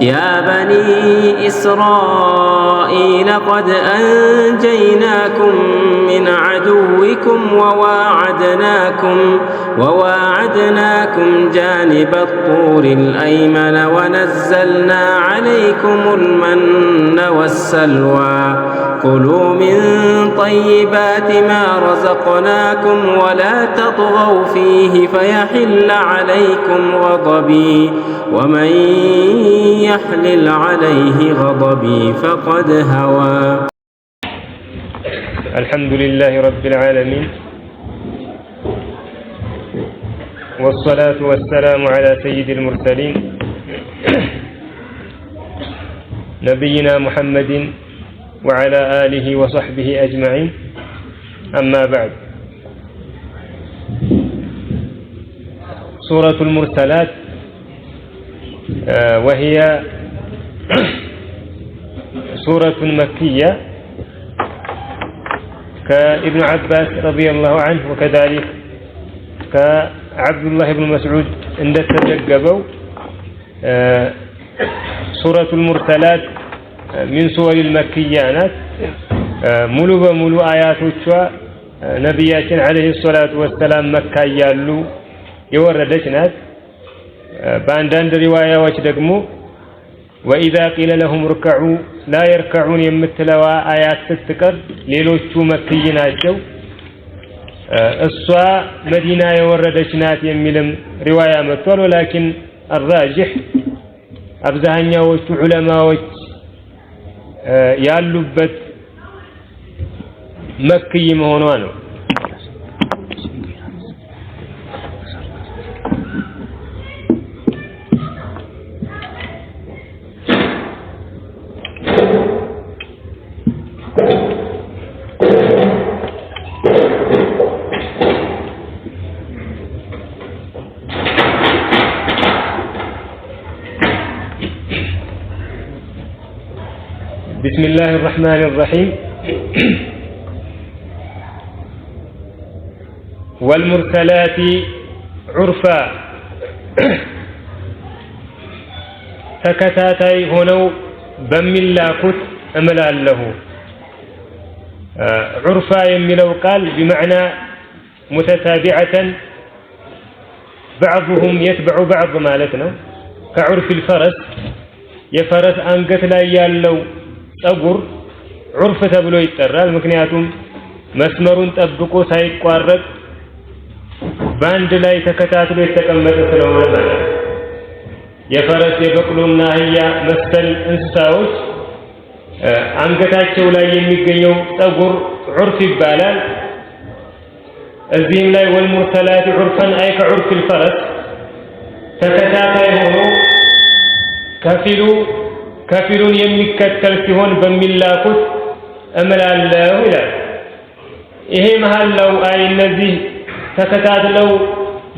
يا بني إسرائيل قد أنجيناكم من عدوكم وواعدناكم جانب الطور الأيمن ونزلنا عليكم المن والسلوى كلوا من طيبات ما رزقناكم ولا تطغوا فيه فيحل عليكم غضبي ومن يحلل عليه غضبي فقد هوى. الحمد لله رب العالمين والصلاة والسلام على سيد المرسلين نبينا محمد وعلى آله وصحبه أجمعين. أما بعد، سورة المرسلات وهي سورة مكية كابن عباس رضي الله عنه وكذلك كعبد الله بن مسعود عند تجقبوا سورة المرسلات من سور المكيانات ሙሉ በሙሉ አያቶቿ ነብያችን አለይሂ ሰላቱ ወሰለም መካ ያሉ የወረደች ናት። በአንዳንድ ሪዋያዎች ደግሞ ወኢዛ ቂለ ለሁም ርከዑ ላ የርከዑን የምትለዋ አያት ስትቀር ሌሎቹ መክይ ናቸው። እሷ መዲና የወረደች ናት የሚልም ሪዋያ መጥቷል። ወላኪን الراجح አብዛኛዎቹ ዑለማዎች ያሉበት መክይ መሆኗ ነው። بسم الله الرحمن الرحيم والمرسلات عرفا ተከታታይ ሆነው በሚላኩት እምላለሁ። ዑርፋ የሚለው ቃል بمعنى متتابعة بعضهم يتبع بعض ማለት ነው። كعرف الفرس የፈረስ አንገት ላይ ያለው ጸጉር ዑርፍ ተብሎ ይጠራል። ምክንያቱም መስመሩን ጠብቆ ሳይቋረጥ ባንድ ላይ ተከታትሎ የተቀመጠ ስለሆነ ማለት ነው። የፈረስ የበቅሎና አህያ መሰል እንስሳዎች አንገታቸው ላይ የሚገኘው ጸጉር ዑርፍ ይባላል። እዚህም ላይ ወልሙርሰላት ዑርፈን አይ ከዑርፍ الفرس ተከታታይ ሆኖ ከፊሉን የሚከተል ሲሆን በሚላኩት እምላለሁ ይላል። ይሄ መሐላው አይ እነዚህ ተከታትለው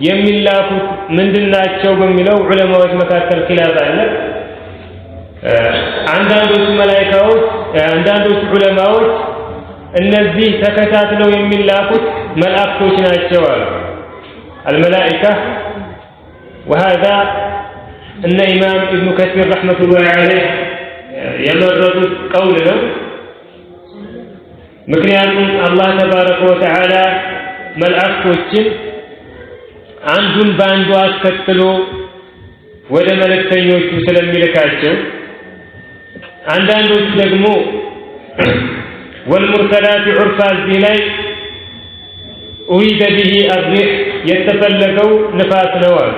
የሚላኩት ምንድናቸው በሚለው ዑለማዎች መካከል ኺላፍ አለ። አንዳንዶች ዑለማዎች እነዚህ ተከታትለው የሚላኩት መላእክቶች ናቸው አሉ። الملائكة وهذا እነ ኢማም ኢብኑ ከሲር ረህመቱላሂ ዐለይሂ የመረጡት ቀውል ነው። ምክንያቱም አላህ ተባረከ ወተዓላ መላእክቶችን አንዱን በአንዱ አስከትሎ ወደ መልእክተኞቹ ስለሚልካቸው፣ አንዳንዶች ደግሞ ወልሙርሰላት ዑርፋ እዚህ ላይ ኡሪደ ቢሂ አርሪህ የተፈለገው ንፋስ ነው አሉ።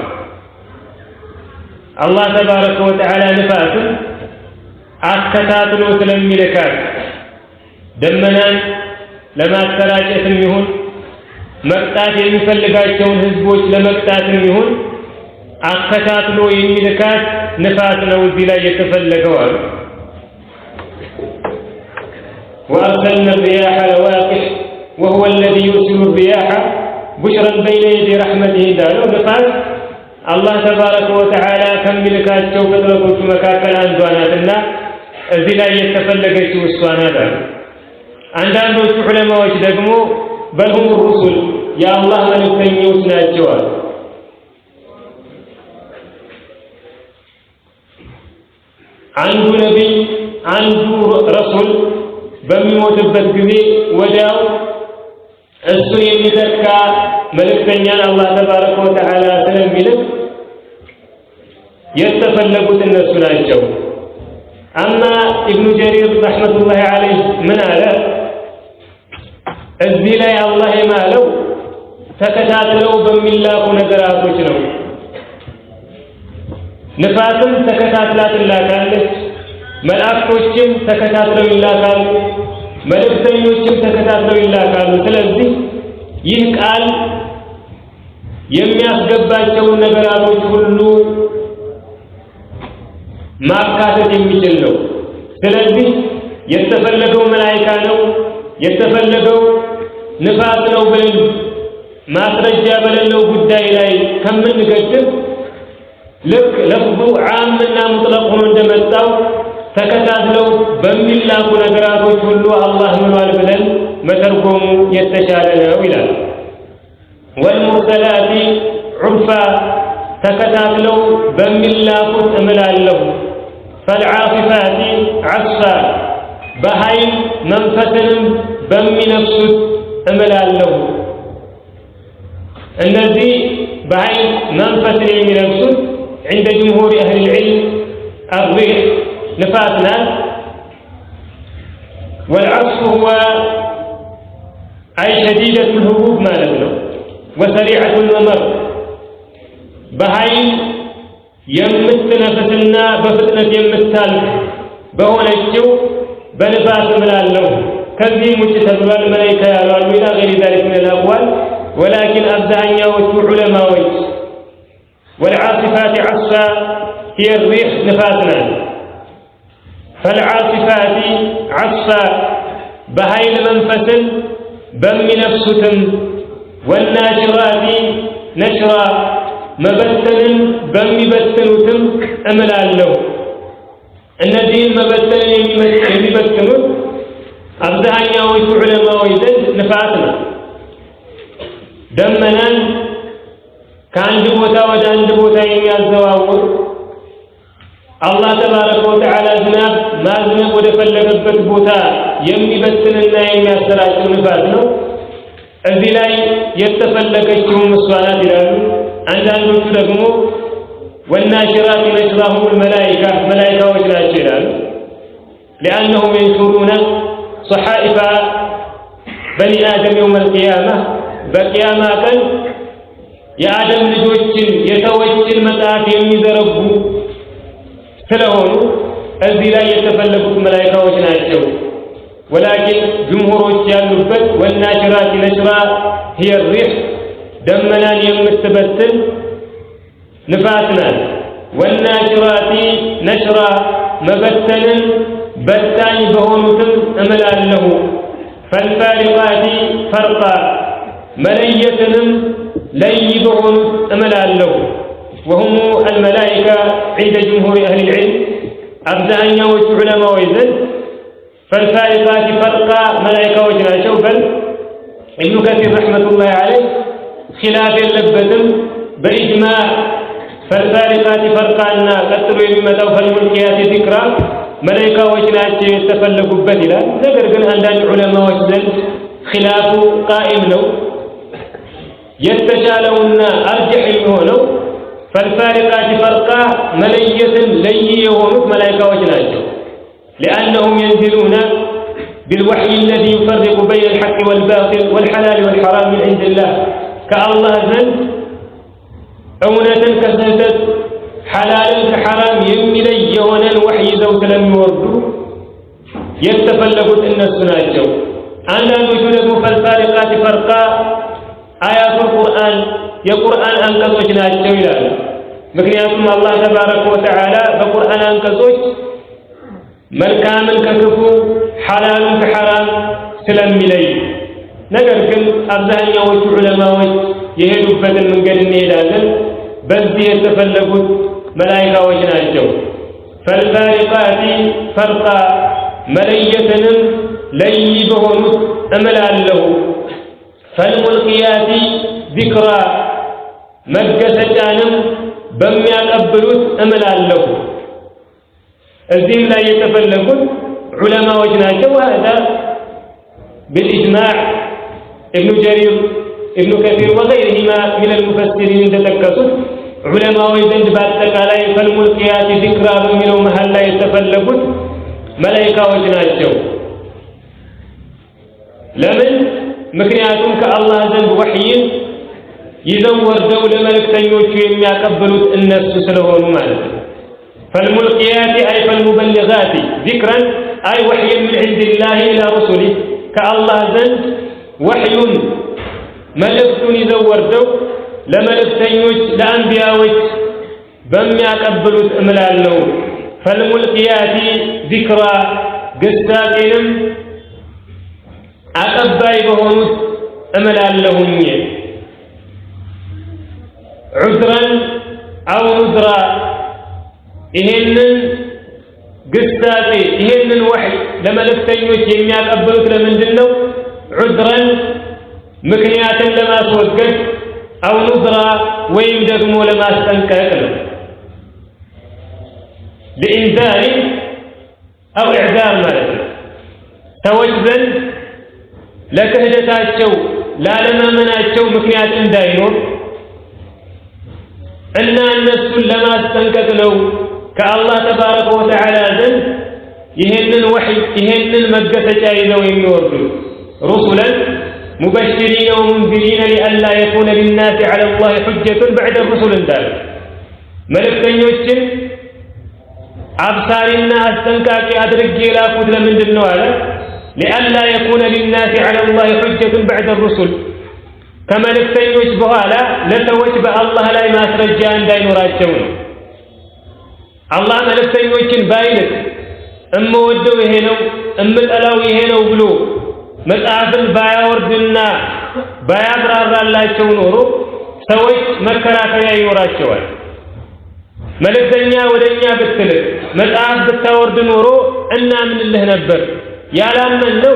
አላህ ተባረከ ወተዓላ ንፋስን አስከታትሎ ስለሚልካት ደመናን ለማሰራጨትም ይሁን መቅጣት የሚፈልጋቸውን ህዝቦች ለመቅጣትም ይሁን አከታትሎ የሚልካት ንፋስ ነው እዚህ ላይ የተፈለገው አሉ። وأرسلنا الرياح لواقح وهو الذي يرسل الرياح بشرا بين يدي رحمته እንዳለው ንፋስ አላህ ተባረከ ወተዓላ ከሚልካቸው ፍጥረቶች መካከል አንዷ ናትና እዚህ ላይ የተፈለገችው እሷ ናት አሉ። አንዳንዶቹ ዑለማዎች ደግሞ በልሁም ሩሱል የአላህ መልእክተኞች ናቸው አሉ። አንዱ ነቢይ አንዱ ረሱል በሚሞትበት ጊዜ ወዲያው እሱን የሚተካ መልእክተኛን አላህ ተባረከ ወተዓላ ስለሚልክ የተፈለጉት እነሱ ናቸው። አማ ኢብኑ ጀሪር ረሕመቱላሂ ዐለይህ ምን አለ? እዚህ ላይ አላህ የማለው ተከታትለው በሚላኩ ነገራቶች ነው። ንፋስም ተከታትላ ትላካለች፣ መላእክቶችም ተከታትለው ይላካሉ፣ መልእክተኞችም ተከታትለው ይላካሉ። ስለዚህ ይህ ቃል የሚያስገባቸውን ነገራቶች ሁሉ ማካተት የሚችል ነው። ስለዚህ የተፈለገው መላኢካ ነው የተፈለገው ንፋስ ነው ብለን ማስረጃ በሌለው ጉዳይ ላይ ከምንገድብ ልክ ለፍዙ ዓምና ሙጥለቅ ሆኖ እንደመጣው ተከታትለው በሚላኩ ነገራቶች ሁሉ አላህ ምኗል ብለን መተርጎሙ የተሻለ ነው ይላል። ወልሙርሰላቲ ዑርፋ ተከታትለው በሚላኩት እምላለሁ። ፈልዓሲፋቲ ዓስፋ በኃይል መንፈስንም በሚነፍሱት እምላለሁ። እነዚህ በኃይል መንፈስን የሚነፍሱት عند جمهور أهل العلم الريح نفاثنا، والعصف هو أي شديدة الهبوب ما لبنه وسريعة الممر بهاي يمت نفسنا بفتنة يمتال بهون الشو بنفاث ملالو كذي مجتزوى الملائكة يالوال إلى غير ذلك من الأقوال، ولكن أبدأني وشو علماء ويش. والعاصفات عصفا هي الريح نفاثنا، فالعاصفات عصفا بهاي منفسل بم نفستم، والناشرات نشرا مبتل بم بتلتم أملالو. الذين مبتل يبتلون أبدأني وشو علماء ويش نفاثنا دمنا ከአንድ ቦታ ወደ አንድ ቦታ የሚያዘዋውር አላህ ተባረከ ወተዓላ ዝናብ ማዝነብ ወደ ፈለገበት ቦታ የሚበትንና የሚያሰራጭ ንፋስ ነው። እዚህ ላይ የተፈለገችው እሷ ናት ይላሉ። አንዳንዶቹ ደግሞ ወናሽራት ነሽራሁም መላኢካ መላኢካዎች ናቸው ይላሉ። لأنهم ينشرون صحائف بني آدم يوم القيامة በቂያማ ቀን የአደም ልጆችን የተወችን መጽሐፍ የሚዘረጉ ስለሆኑ እዚህ ላይ የተፈለጉት መላእክቶች ናቸው። ወላኪን ጅምሁሮች ያሉበት ወናሽራት ነሽራ هي الريح ደመናን የምትበትን ንፋስ ናት። ወናሽራት ነሽራ መበተንን በታኝ በሆኑትም እምላለሁ። ፈልፋሪቃት ፈርቃ መለየትንም لي بغنوا أملا له، وهم الملائكة عند جمهور أهل العلم أبدأن يوجد علماء ويزن. فالفارقات فرقا ملائكة وجنا شوفا. ابن كثير رحمة الله عليه خلاف اللبتم بإجماع فالفارقات فرقا أن قتلوا يمتى فالملكيات ذكرى ملائكة وجنا يتفلقوا بدلا. ذكر أن العلماء وجنا خلاف قائم له የተሻለውና አርጅህ የሚሆነው ፈልፋሪቃት ፈርቃ መለየትን ለይ የሆኑት መላእክቶች ናቸው። لأنهم ينزلون بالوحي الذي يفرق بين الحق والباطل والحلال والحرام من عند الله كالله ዘንድ እውነትን ከስህተት ሐላልን ከሐራም የሚለይ የሆነን ወህይ ይዘው ስለሚወርዱ የተፈለጉት እነሱ ናቸው። አንዳንዶቹ ደግሞ ፈልፋሪቃት ፈርቃ አያቱል ቁርአን የቁርአን አንቀጾች ናቸው ይላሉ። ምክንያቱም አላህ ተባረከ ወተዓላ በቁርአን አንቀጾች መልካምን ከክፉ ሐላልን ከሐራም ስለሚለይ። ነገር ግን አብዛኛዎቹ ዑለማዎች የሄዱበትን መንገድ እንሄዳለን። በዚህ የተፈለጉት መላእክቶች ናቸው። ፈልፋሪቃቲ ፈርቃ መለየትንም ለይ በሆኑት እምላለሁ። ፈልሙልቂያቲ ዚክራ መገሰጫንም በሚያቀብሉት እምላለሁ። እዚህም ላይ የተፈለጉት ዑለማዎች ናቸው። وهذا بالإجماع ابن جرير ابن كثير وغيرهما من المفسرين እንደተጠቀሱት ዑለማዎች ዘንድ በአጠቃላይ ፈልሙልቂያት ዚክራ በሚለው መሃል ላይ የተፈለጉት መላእክቶች ናቸው። ለምን? ምክንያቱም ከአላህ ዘንድ ወህይን ይዘው ወርደው ለመልእክተኞቹ የሚያቀብሉት እነሱ ስለሆኑ ማለት ነው። ፈልሙልቂያት አይ ፈልሙበልጋት ዚክራን አይ ወህይን من عند الله الى رسله ከአላህ ዘንድ ወህዩን መልእክቱን ይዘው ወርደው ለመልእክተኞች ለአንቢያዎች በሚያቀብሉት እምላለሁ። ፈልሙልቂያት ዚክራ ግሳጤንም አቀባይ በሆኑት እምላለሁኝ። ዑዝራን አው ኑዝራ ይሄንን ግሳጤ ይሄንን ወህይ ለመልእክተኞች የሚያቀብሉት ለምንድን ነው? ዑዝራን ምክንያትን ለማስወገድ አው ኑዝራ ወይም ደግሞ ለማስጠንቀቅ ነው። ለኢንዛር አው ኢዕዛር ማለት ነው። ሰዎች ዘንድ ለክህደታቸው ላለማመናቸው ምክንያት እንዳይኖር እና እነሱን ለማስጠንቀቅ ነው ከአላህ ተባረከ ወተዓላ ዘንድ ይሄንን ወህይ ይሄንን መገሰጫ ይዘው የሚወርዱት ሩሱላን ሙበሽሪነ ወሙንዚሪነ ሊአላ የኩነ ሊናሲ ዐላ ላህ ሑጀቱን በዕደ ሩሱል እንዳለ መልእክተኞችን አብሳሪና አስጠንቃቂ አድርጌ የላኩት ለምንድን ነው አለ? ሊአላ የኩነ ሊናሲ ዐላ ላህ ሑጀቱን በዕደ ሩሱል ከመልእክተኞች በኋላ ለሰዎች በአላህ ላይ ማስረጃ እንዳይኖራቸው ነው። አላህ መልእክተኞችን ባይልክ እምወደው ይሄ ነው እምጠላው ይሄ ነው ብሎ መጽሐፍን ባያወርድና ባያብራራላቸው ኖሮ ሰዎች መከራከሪያ ይኖራቸዋል። መልእክተኛ ወደኛ ብትልክ መጽሐፍ ብታወርድ ኖሮ እናምንልህ ነበር፣ ያላመንነው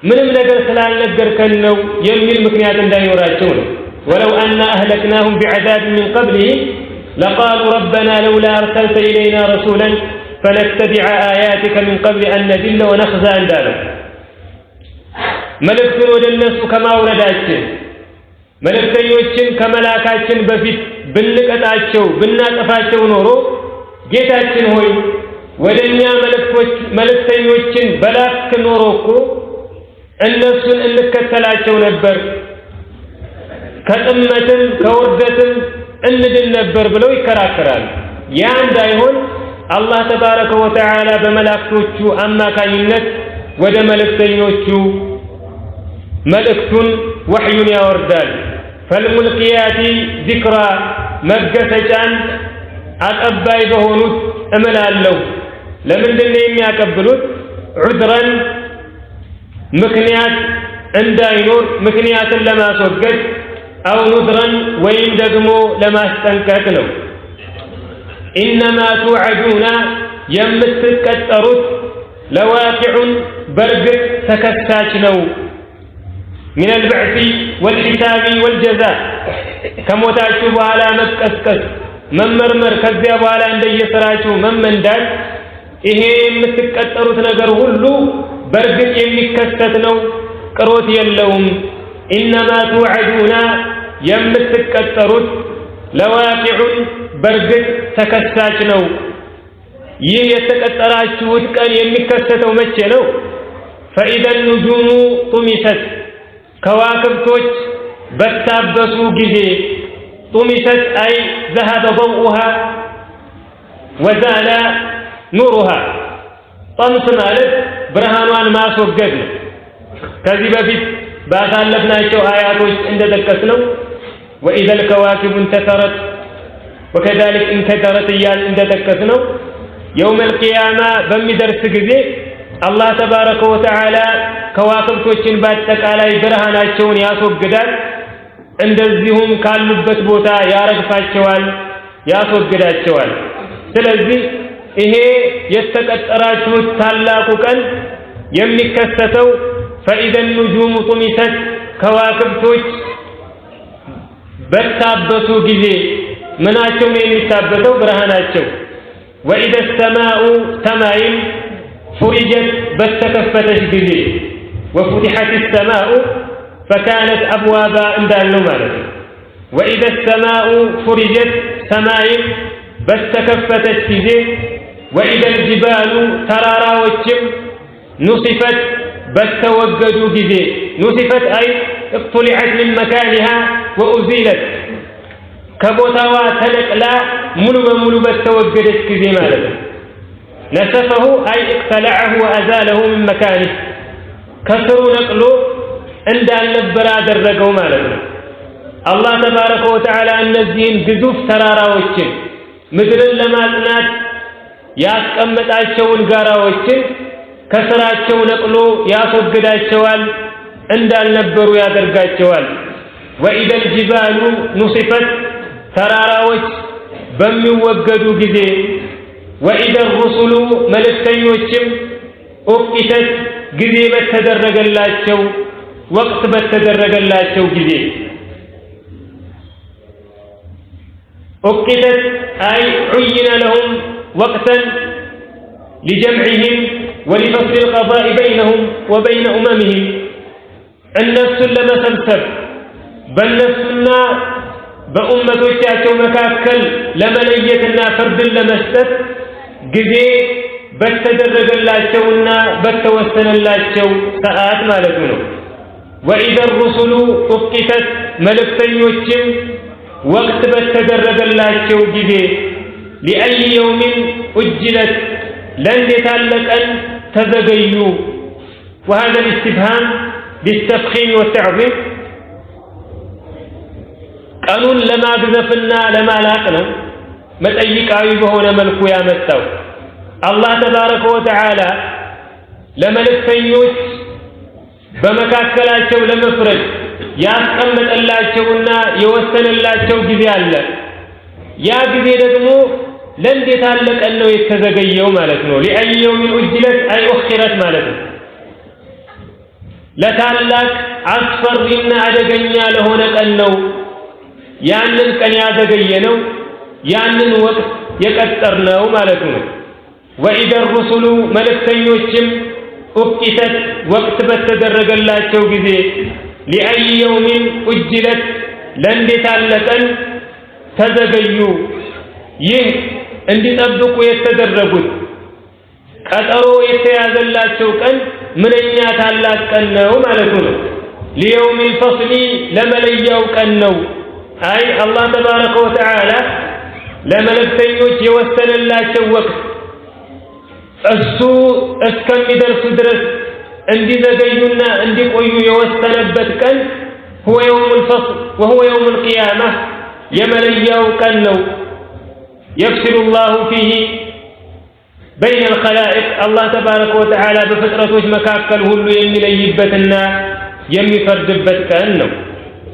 ምንም ነገር ስላልነገርከን ነው የሚል ምክንያት እንዳይኖራቸው ነው። ወለው አና አህለክናሁም ቢዐዛብ ሚን ቀብሊሂ ለቃሉ ረበና ለውላ አርሰልተ ኢለይና ረሱላን ፈነተቢዐ አያቲከ ሚን ቀብል አን ነዚለ ወነኽዛ እንዳለው መልእክቱን ወደ እነሱ ከማውረዳችን መልእክተኞችን ከመላካችን በፊት ብንቀጣቸው ብናጠፋቸው ኖሮ ጌታችን ሆይ ወደኛ መልእክተኞችን በላክ ኖሮ እኮ እነሱን እንከተላቸው ነበር፣ ከጥመትም ከውርደትም እንድን ነበር ብለው ይከራከራሉ። ያ እንዳይሆን አላህ ተባረከ ወተዓላ በመላእክቶቹ አማካኝነት ወደ መልእክተኞቹ መልእክቱን ወህዩን ያወርዳል። ፈልሙልቂያቲ ዚክራ መገሰጫን አቀባይ በሆኑት እምላለሁ። ለምንድን ነው የሚያቀብሉት? ዑዝራን ምክንያት እንዳይኖር ምክንያትን ለማስወገድ አው ኑዝራን ወይም ደግሞ ለማስጠንቀቅ ነው። ኢነማ ቱዐዱና የምትቀጠሩት ለዋቂዑን በርግጥ ተከሳች ነው። ሚን አልበዕሲ ወልሒሳቢ ወልጀዛእ ከሞታችሁ በኋላ መቀስቀስ መመርመር ከዚያ በኋላ እንደየስራችሁ መመንዳት ይሄ የምትቀጠሩት ነገር ሁሉ በርግጥ የሚከሰት ነው፣ ቅሮት የለውም። ኢነማ ቱዐዱና የምትቀጠሩት ለዋቂዑን በርግጥ ተከሳች ነው። ይህ የተቀጠራችሁት ቀን የሚከሰተው መቼ ነው? ፈኢዘ ኑጁሙ ጡሚሰት ከዋክብቶች በታበሱ ጊዜ ጡሚሰት አይ ዘሀበ ضوءها ወዛለ ኑሩሃ ጠምስ ማለት ብርሃኗን ማስወገድ ነው። ከዚህ በፊት ባሳለፍናቸው አያቶች እንደጠቀስነው ወኢዘ الكواكب انتثرت وكذلك انكدرت እያል እንደጠቀስነው የውም القيامة በሚደርስ ጊዜ አላህ ተባረከ ወተዓላ ከዋክብቶችን በአጠቃላይ ብርሃናቸውን ያስወግዳል፣ እንደዚሁም ካሉበት ቦታ ያረግፋቸዋል፣ ያስወግዳቸዋል። ስለዚህ ይሄ የተቀጠራችሁት ታላቁ ቀን የሚከሰተው ፈኢዘ ኑጁሙ ጡሚሰት ከዋክብቶች በታበሱ ጊዜ ምናቸው ነው የሚታበሰው? ብርሃናቸው። وإذا السماء سماء فرجت بستكفتش جزي وفتحت السماء فكانت أبوابا اندالو مالك وإذا السماء فرجت سماء بستكفتش جزي وإذا الجبال ترارا وجم نصفت بستوجدوا جزي نصفت أي اطلعت من مكانها وأزيلت كبوتاوا تلقلا ملو بملو بستوجدت جزي مالك نسفه أي اقتلعه وأزاله من مكانه كسروا نقلوا عند النبرا درجوا مالك الله تبارك وتعالى النزين جزوف تراراوچن ምድርን ለማጽናት ያስቀመጣቸውን ጋራዎችን ከስራቸው ነቅሎ ያስወግዳቸዋል እንዳልነበሩ ያደርጋቸዋል وإذا الجبال نصفت ተራራዎች በሚወገዱ ጊዜ وإذا الرسل ملكتኞችም ኡቂተት ጊዜ በተደረገላቸው ወቅት በተደረገላቸው ጊዜ أقتت أي عين لهم وقتا لجمعهم ولفصل القضاء بينهم وبين أممهم النفس لما سبسب بل نفسنا بأمة وشاتو مكاكل لما ليتنا فرد لما استت قذي بتدرج الله شونا بتوسن الله شو ساعات مالتنا وإذا الرسل أقتت ملكتن يوشم وقت بتدرج الله شو جذي لأي يوم أجلت لن يتعلق أن تزغيوا وهذا الاستفهام بالتفخيم والتعظيم قانون لما بذفنا لما لاقنا متأيك عيبه ونملك يا مستو الله تبارك وتعالى لما لفتنيوش بمكاكلاتشو لمفرد ياسقمت اللاتشونا يوسن اللاتشو جزي الله يا جزي دقمو لن يتعلق أنه يتزغيو مالتنو لأي يوم أجلت أي أخرت مالتنو لتعلق عصفر إن أدقنيا لهناك أنه ያንን ቀን ያዘገየነው ያንን ወቅት የቀጠርነው ማለት ነው وإذا الرسل መልእክተኞችም ኡቂተት ወቅት በተደረገላቸው ጊዜ لأي يوم أجلت ለእንዴት አለቀን ተዘገዩ ይህ እንዲጠብቁ የተደረጉት ቀጠሮ የተያዘላቸው ቀን ምንኛ ታላቅ ቀን ነው ማለት ነው ليوم الفصل ለመለያው ቀን ነው أي الله تبارك وتعالى لما لفتنيوش يوستن الله شوك السوء اسكن بدرس درس عندي زقينا عندي قيو يوستن بتكن هو يوم الفصل وهو يوم القيامة يملياو كنو يفصل الله فيه بين الخلائق الله تبارك وتعالى بفترة مكاكل هلو يمليبتنا يمفردبت كأنه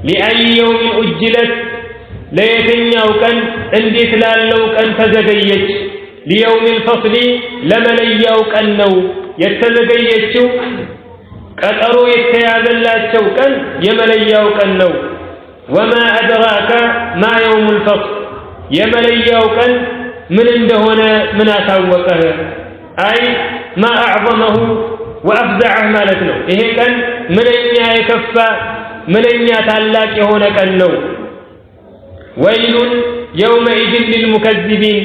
لأي يوم أجلت ليتنياو كان عندي تلالو كان تزغيج ليوم الفصل لملياو كانو يتزغيجو قطرو يتيازلاچو كان يملياو كانو وما أدراك ما يوم الفصل يملياو كان من እንደሆነ ምን አታወቀህ أي ما أعظمه وأفزعه ማለት ነው ይሄ ቀን ምንኛ የከፋ ምንኛ ታላቅ የሆነ ቀን ነው ويل يومئذ للمكذبين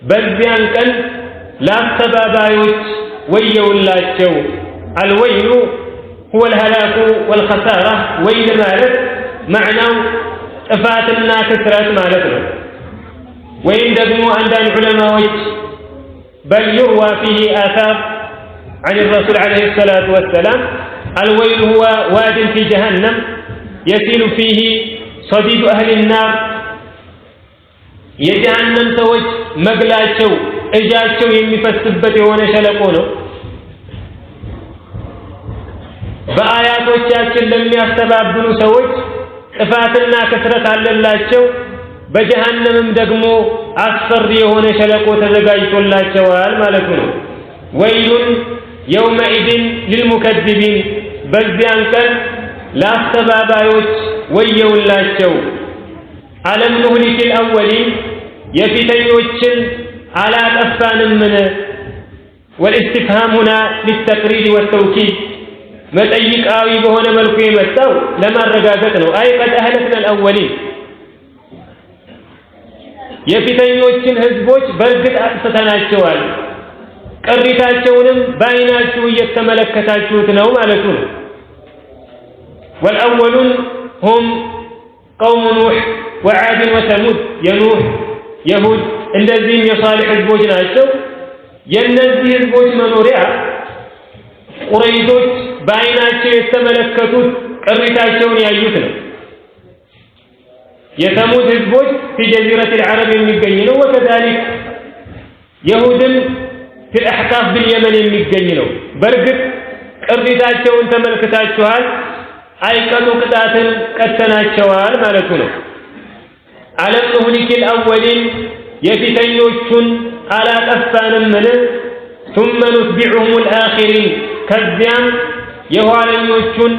በዚያን ቀን ለአስተባባዮች ወየውላቸው الويل هو الهلاك والخسارة ويل ማለት معناه ጥፋትና ክስረት ማለት ነው ወይም ደግሞ አንዳንድ ዑለማዎች بل يروى فيه آثار عن الرسول عليه الصلاة والسلام الويل هو واد في جهنم يسيل فيه صديد أهل النار يجهنم سوج مقلاتشو إجاتشو يمفسبت ونشلقونه بآيات وشاشل لم يستبابدوا سوج إفاتنا كثرة على اللاتشو بجهنم دقمو أصفر ونشلقو تزقايتو اللاتشوال مالكونه ويل يومئذ للمكذبين بزيان كان لا استبابايوش ويولاچو ألم نهلك الأولين يفتنيوچن على أفان من والاستفهام هنا للتقرير والتوكيد متأيك آوي بهنا ملكي مستو لما رقاقتنا أي قد أهلكنا الأولين የፊተኞችን ህዝቦች በርግጥ አጥፍተናቸዋል ቅሪታቸውንም ባይናችሁ እየተመለከታችሁት ነው ማለት ነው والأولون هم قوم نوح وعاد وثمود ينوح يهود እንደዚህም የሷሊህ ህዝቦች ናቸው የነዚህ ህዝቦች መኖሪያ ቁረይሾች ባይናቸው የተመለከቱት ቅሪታቸውን ያዩት ነው የثمود ህዝቦች في جزيرة العرب የሚገኝ ነው وكذلك يهودም في الأحقاف باليمن የሚገኝ ነው በርግጥ ቅሪታቸውን ተመልክታችኋል አይቀጡ ቅጣትን ቀተናቸዋል ማለቱ ነው አለም نهلك الأولين የፊተኞቹን አላጠፋንም ምን ثم نتبعهم الآخرين ከዚያም የኋለኞቹን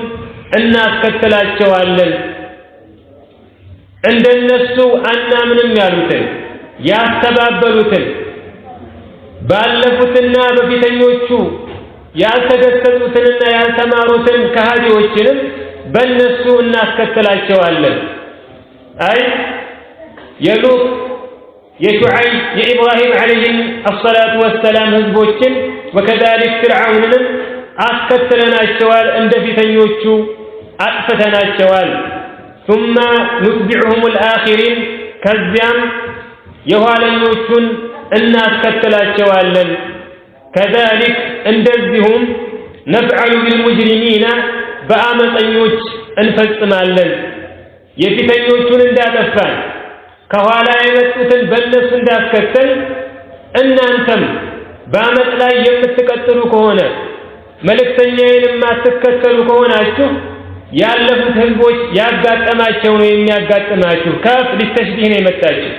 እናስከተላቸዋለን እንደነሱ አናምንም ያሉትን ያስተባበሉትን ባለፉትና በፊተኞቹ ያልተገሰጹትንና ያልተማሩትን ከሃዲዎችንም በእነሱ እናስከተላቸዋለን አይ የሉጥ የሹዓይብ የኢብራሂም عليهم الصلاة والسلام ህዝቦችን وكذلك فرعونንም አስከተለናቸዋል እንደ ፊተኞቹ አጥፍተናቸዋል ثم نتبعهم الآخرين كذيام يهالنوشون الناس كتلاتشوالن كذلك اندزهم نفعل بالمجرمين بآمت أنيوش انفسمالن يفتنيوشون انداتفان كوالا يمسوتن بلنس اندات كتل ان انتم بآمت لا يمتكتلوا كهونا ملك سنيين ما تكتلوا كهونا اشوف ያለፉት ህዝቦች ያጋጠማቸው ነው የሚያጋጥማችሁ ካፍ ለተሽቢህ ነው የመጣችው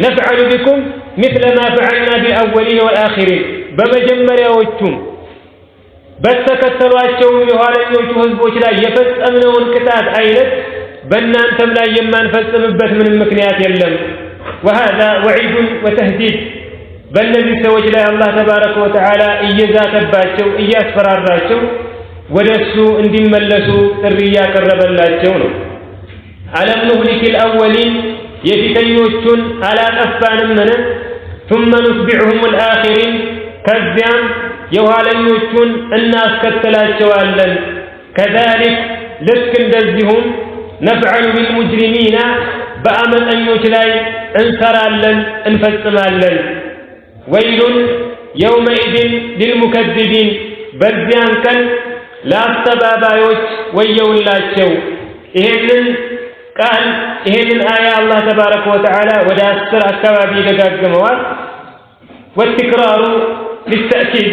نفعل بكم مثل ما فعلنا بالأولين والآخرين በመጀመሪያዎቹም በተከተሏቸው የኋለኞቹ ህዝቦች ላይ የፈጸምነውን ቅጣት አይነት በእናንተም ላይ የማንፈጽምበት ምንም ምክንያት የለም وهذا وعيد وتهديد በእነዚህ ሰዎች ላይ አላህ ተባረከ ወተዓላ እየዛተባቸው እያስፈራራቸው ወደሱ እንዲመለሱ ጥሪ ያቀረበላቸው ነው አለም نهلك الأولين የፊተኞቹን አላጠፋንም ምን ثم نتبعهم الآخرين ከዚያም የኋለኞቹን እናስከተላቸዋለን كذلك ልክ እንደዚሁም نفعل بالمجرمين በአመፀኞች ላይ እንሰራለን እንፈጽማለን ويل يومئذ للمكذبين በዚያን ቀን ለአስተባባዮች ወየውላቸው ይሄንን ቃል ይሄንን አያ አላህ ተባረከ ወተዓላ ወደ 10 አካባቢ ደጋግመዋል ወትክራሩ ለተእኪድ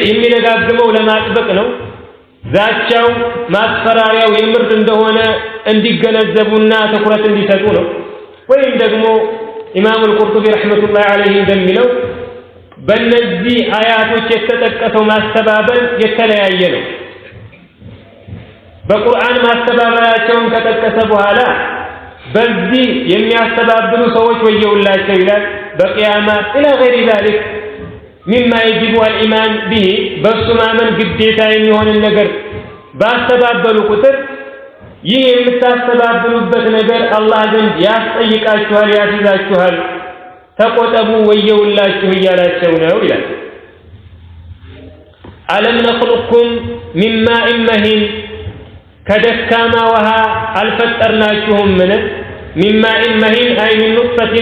የሚደጋግመው ለማጥበቅ ነው ዛቻው ማስፈራሪያው የምር እንደሆነ እንዲገነዘቡና ትኩረት እንዲሰጡ ነው ወይም ደግሞ ኢማሙ አልቁርጡቢ ረህመቱላሂ ዐለይሂ እንደሚለው በእነዚህ አያቶች የተጠቀሰው ማስተባበል የተለያየ ነው በቁርአን ማስተባበላቸውን ከጠቀሰ በኋላ በዚህ የሚያስተባብሉ ሰዎች ወየውላቸው ይላል በቂያማ ኢላ ገይሪ ذلك مما يجب الإيمان به በሱማመን ግዴታ የሚሆን ነገር ባስተባበሉ ቁጥር ይህ የምታስተባብሉበት ነገር አላህ ዘንድ ያስጠይቃችኋል ያስይዛችኋል ተቆጠቡ ወየውላችሁ እያላቸው ነው ይላል አለም ነخلقكم من ماء مهين ከደካማ ውሃ አልፈጠርናችሁም ምን من ماء مهين أي من نطفة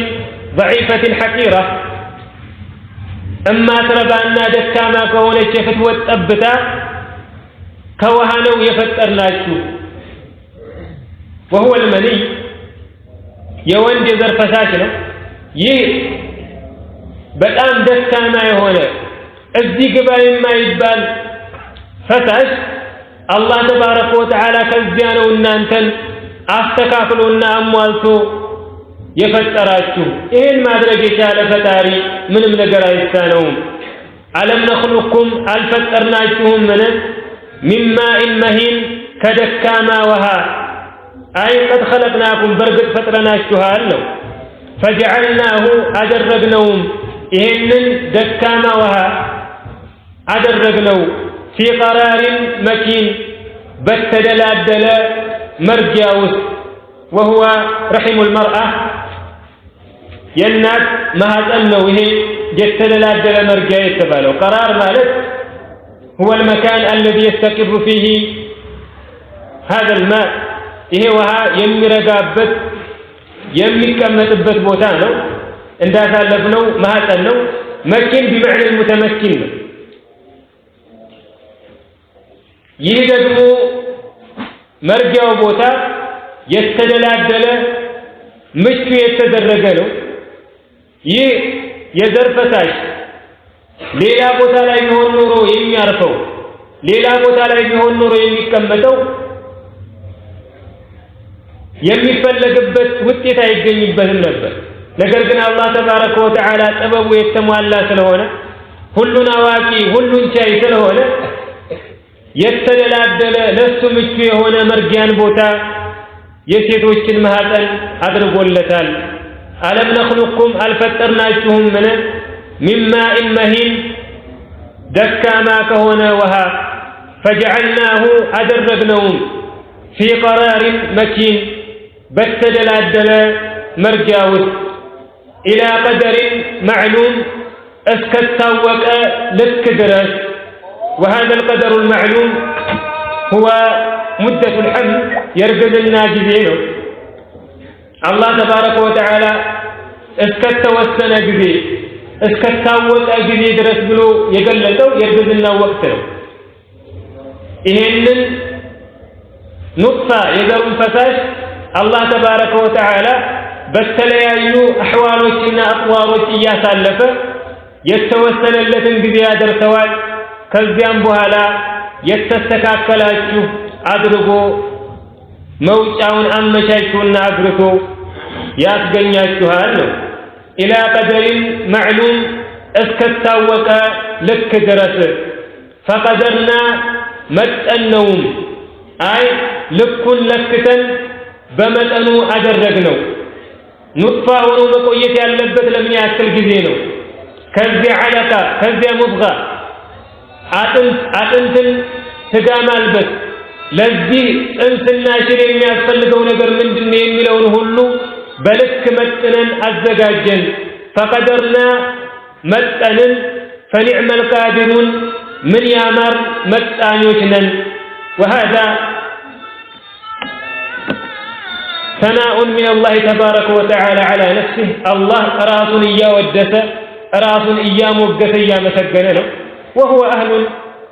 ضعيفة حقيرة እማ ትረባና ደካማ ከሆነች የፍትወት ጠብታ ከውሃ ነው የፈጠርናችሁ وهو المني የወንድ የዘር ፈሳሽ ነው ይህ በጣም ደካማ የሆነ እዚህ ግባ የማይባል ፈሳሽ አላህ ተባረከ ወተዓላ ከዚያ ነው እናንተን አስተካክሎና አሟልቶ የፈጠራችሁ ይሄን ማድረግ የቻለ ፈጣሪ ምንም ነገር አይሳነውም አለም ነخلقكم አልፈጠርናችሁም ምን من ماء مهين كدكاما وها أي قد خلقناكم برقد فترناشتها له ፈጀዐልናሁ አደረግነውም ይሄንን ደካማ ውሃ አደረግነው ፊ ቀራሪን መኪን በተደላደለ መርጊያ ውስጥ ወሁወ ረሒሙል መርአ የእናት ማህፀን ነው ይሄ የተደላደለ መርጊያ የተባለው። ቀራር ማለት هو المكان الذي يستقر فيه هذا الماء ይሄ ውሃ የሚረጋበት የሚቀመጥበት ቦታ ነው። እንዳሳለፍነው ማህፀን ነው። መኪን بمعنى المتمكن ነው። ይህ ደግሞ መርጊያው ቦታ የተደላደለ ምቹ የተደረገ ነው። ይህ የዘር ፈሳሽ ሌላ ቦታ ላይ ቢሆን ኖሮ የሚያርፈው ሌላ ቦታ ላይ ቢሆን ኖሮ የሚቀመጠው የሚፈለግበት ውጤት አይገኝበትም ነበር። ነገር ግን አላህ ተባረከ ወተዓላ ጥበቡ የተሟላ ስለሆነ ሁሉን አዋቂ ሁሉን ቻይ ስለሆነ የተደላደለ ለሱ ምቹ የሆነ መርጊያን ቦታ የሴቶችን ማህፀን አድርጎለታል። አለም ነኽሉቅኩም አልፈጠርናችሁም ምን ሚን ማኢን መሂን ደካማ ከሆነ ውሃ ፈጀዐልናሁ አደረግነውም ፊ ቀራሪን መኪን በተደላደለ መርጊያ ውስጥ ኢላ ቀደሪን ማዕሉም እስከታወቀ ልክ ድረስ وهذا القدر المعلوم هو مدة الحمل يرجزنا جزينه الله تبارك وتعالى እስከተወሰነ ጊዜ እስከታወቀ ጊዜ ድረስ ብሎ የገለጸው የርግዝና ወቅት ነው። ይሄንን ኑጥፋ የዘሩን ፈሳሽ አላህ ተባረከ ወተዓላ በተለያዩ አህዋሎችና አቅዋሮች እያሳለፈ የተወሰነለትን ጊዜ ያደርሰዋል። ከዚያም በኋላ የተስተካከላችሁ አድርጎ መውጫውን አመቻችቶና አግርቶ ያስገኛችኋል ነው። ኢላ ቀደሪን ማዕሉም እስከታወቀ ልክ ድረስ ፈቀደርና መጠነውም አይ ልኩን ለክተን በመጠኑ አደረግነው። ኑጥፋ ሆኖ መቆየት ያለበት ለምን ያክል ጊዜ ነው? ከዚያ ዓለቃ ከዚያ ሙድጋ አጥንትን ስጋ ማልበስ ለዚህ ጽንስና ሽር የሚያስፈልገው ነገር ምንድነው የሚለውን ሁሉ በልክ መጥነን አዘጋጀን። ፈቀደርና መጠንን ፈኒዕመል ቃዲሩን ምን ያማር መጣኞች ነን። وهذا ثناء من الله تبارك وتعالى على نفسه الله راس እያወደሰ ራሱን እያሞገሰ እያመሰገነ ነው። وهو أهل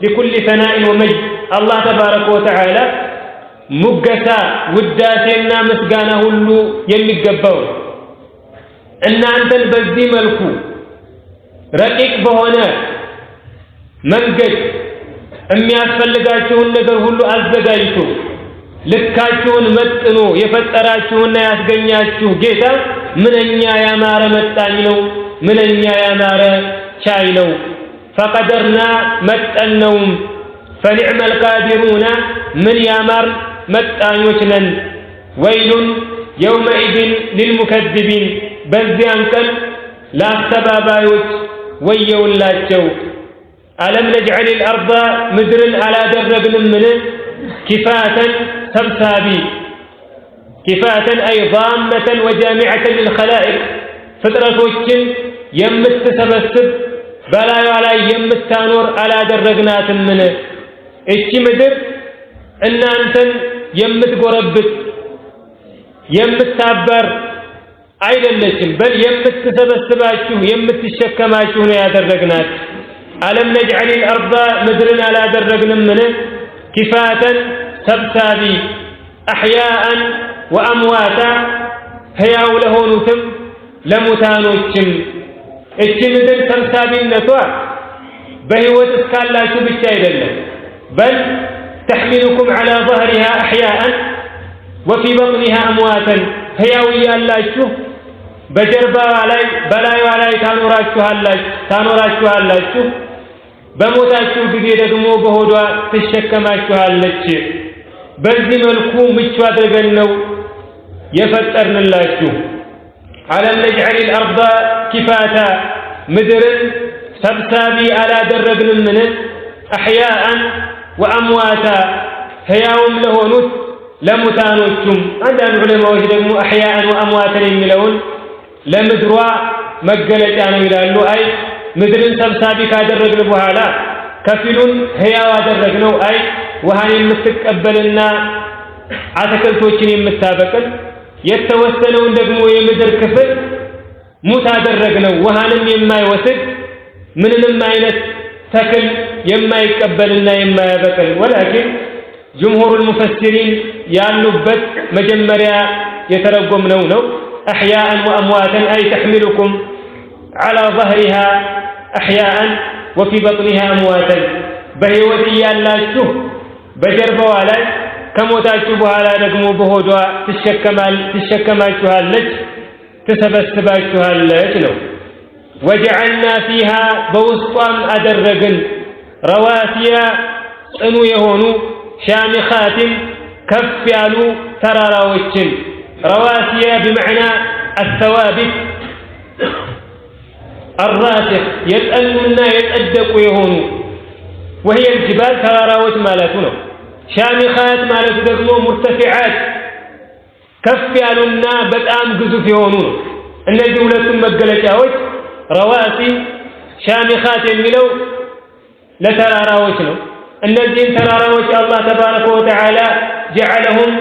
لكل ثناء ومجد الله تبارك وتعالى مجسا وداسينا مسغانا ሁሉ የሚገባው እናንተን በዚህ መልኩ ረቂቅ በሆነ መንገድ የሚያስፈልጋችሁን ነገር ሁሉ አዘጋጅቶ ልካችሁን መጥኖ የፈጠራችሁና ያስገኛችሁ ጌታ ምንኛ ያማረ መጣኝ ነው፣ ምንኛ ያማረ ቻይ ነው። فقدرنا متأنهم فنعم القادرون من يامر متأنوشنا ويل يومئذ للمكذبين بزيان كان لا سبابايوش ويولاتشو ألم نجعل الأرض مدر على درب من كفاة سبسابي كفاة أي ضامة وجامعة للخلائق فطرتوشن يمت سبسب በላዩ ላይ የምታኖር አላደረግናትም። ምን እቺ ምድር እናንተን የምትጎረብት የምታበር አይደለችም፣ በል የምትሰበስባችሁ የምትሸከማችሁ ነው ያደረግናት። አለም ነጅዐል الأرض ምድርን አላደረግንም ምን ኪፋተን ሰብሳቢ አሕያአን ወአምዋታ ሕያው ለሆኑትም ለሙታኖችም እቺ ምድር ሰብሳቢነቷ በህይወት እስካላችሁ ብቻ አይደለም፣ በል تحملكم على ظهرها أحياء وفي بطنها أمواتا ሕያው ያላችሁ በጀርባዋ ላይ በላዩዋ ላይ ታኖራችኋላችሁ በሞታችሁ ጊዜ ደግሞ በሆዷ ትሸከማችኋለች። በዚህ መልኩ ምቹ አድርገን ነው የፈጠርንላችሁ። ألم نجعل الأرض كفاتا مدرن سبسابي على درقن منه أحياء وأمواتا هياهم لهونوت لمتانوتهم عند العلماء يقولون أحياء وأمواتا يملون لمدروا مقلت يعني يلالو أي مدرن سبسابي كادرقن بهالا كفلون هياوا درقنو أي وهاي المتقبلنا አትክልቶችን የምታበቅል የተወሰነውን ደግሞ የምድር ክፍል ሙት አደረግነው ውሃንም የማይወስድ ምንንም አይነት ተክል የማይቀበልና የማያበቅል ወላኪን جمهور المفسرين ያሉበት መጀመሪያ የተረጎምነው ነው احياء وامواتا اي تحملكم على ظهرها احياء وفي بطنها امواتا በህይወት ያላችሁ በጀርባዋ ላይ ከሞታችሁ በኋላ ደግሞ በሆዷ ትሸከማችኋለች ትሰበስባችኋለች ነው وجعلنا فيها بوسطام أدرجن رواسيا ጽኑ የሆኑ شامخات كف ያሉ ተራራዎችን رواسيا بمعنى الثوابت الراسخ يتألنا يتأدقوا يهونوا وهي الجبال تراراوت مالتو ነው شامخات ማለት ደግሞ مرتفعات ከፍ ያሉና በጣም ግዙፍ የሆኑ ነው እነዚህ ሁለቱም መገለጫዎች رواسي شامخات የሚለው ለተራራዎች ነው እነዚህን ተራራዎች አላህ ተባረከ ወተዓላ جعلهم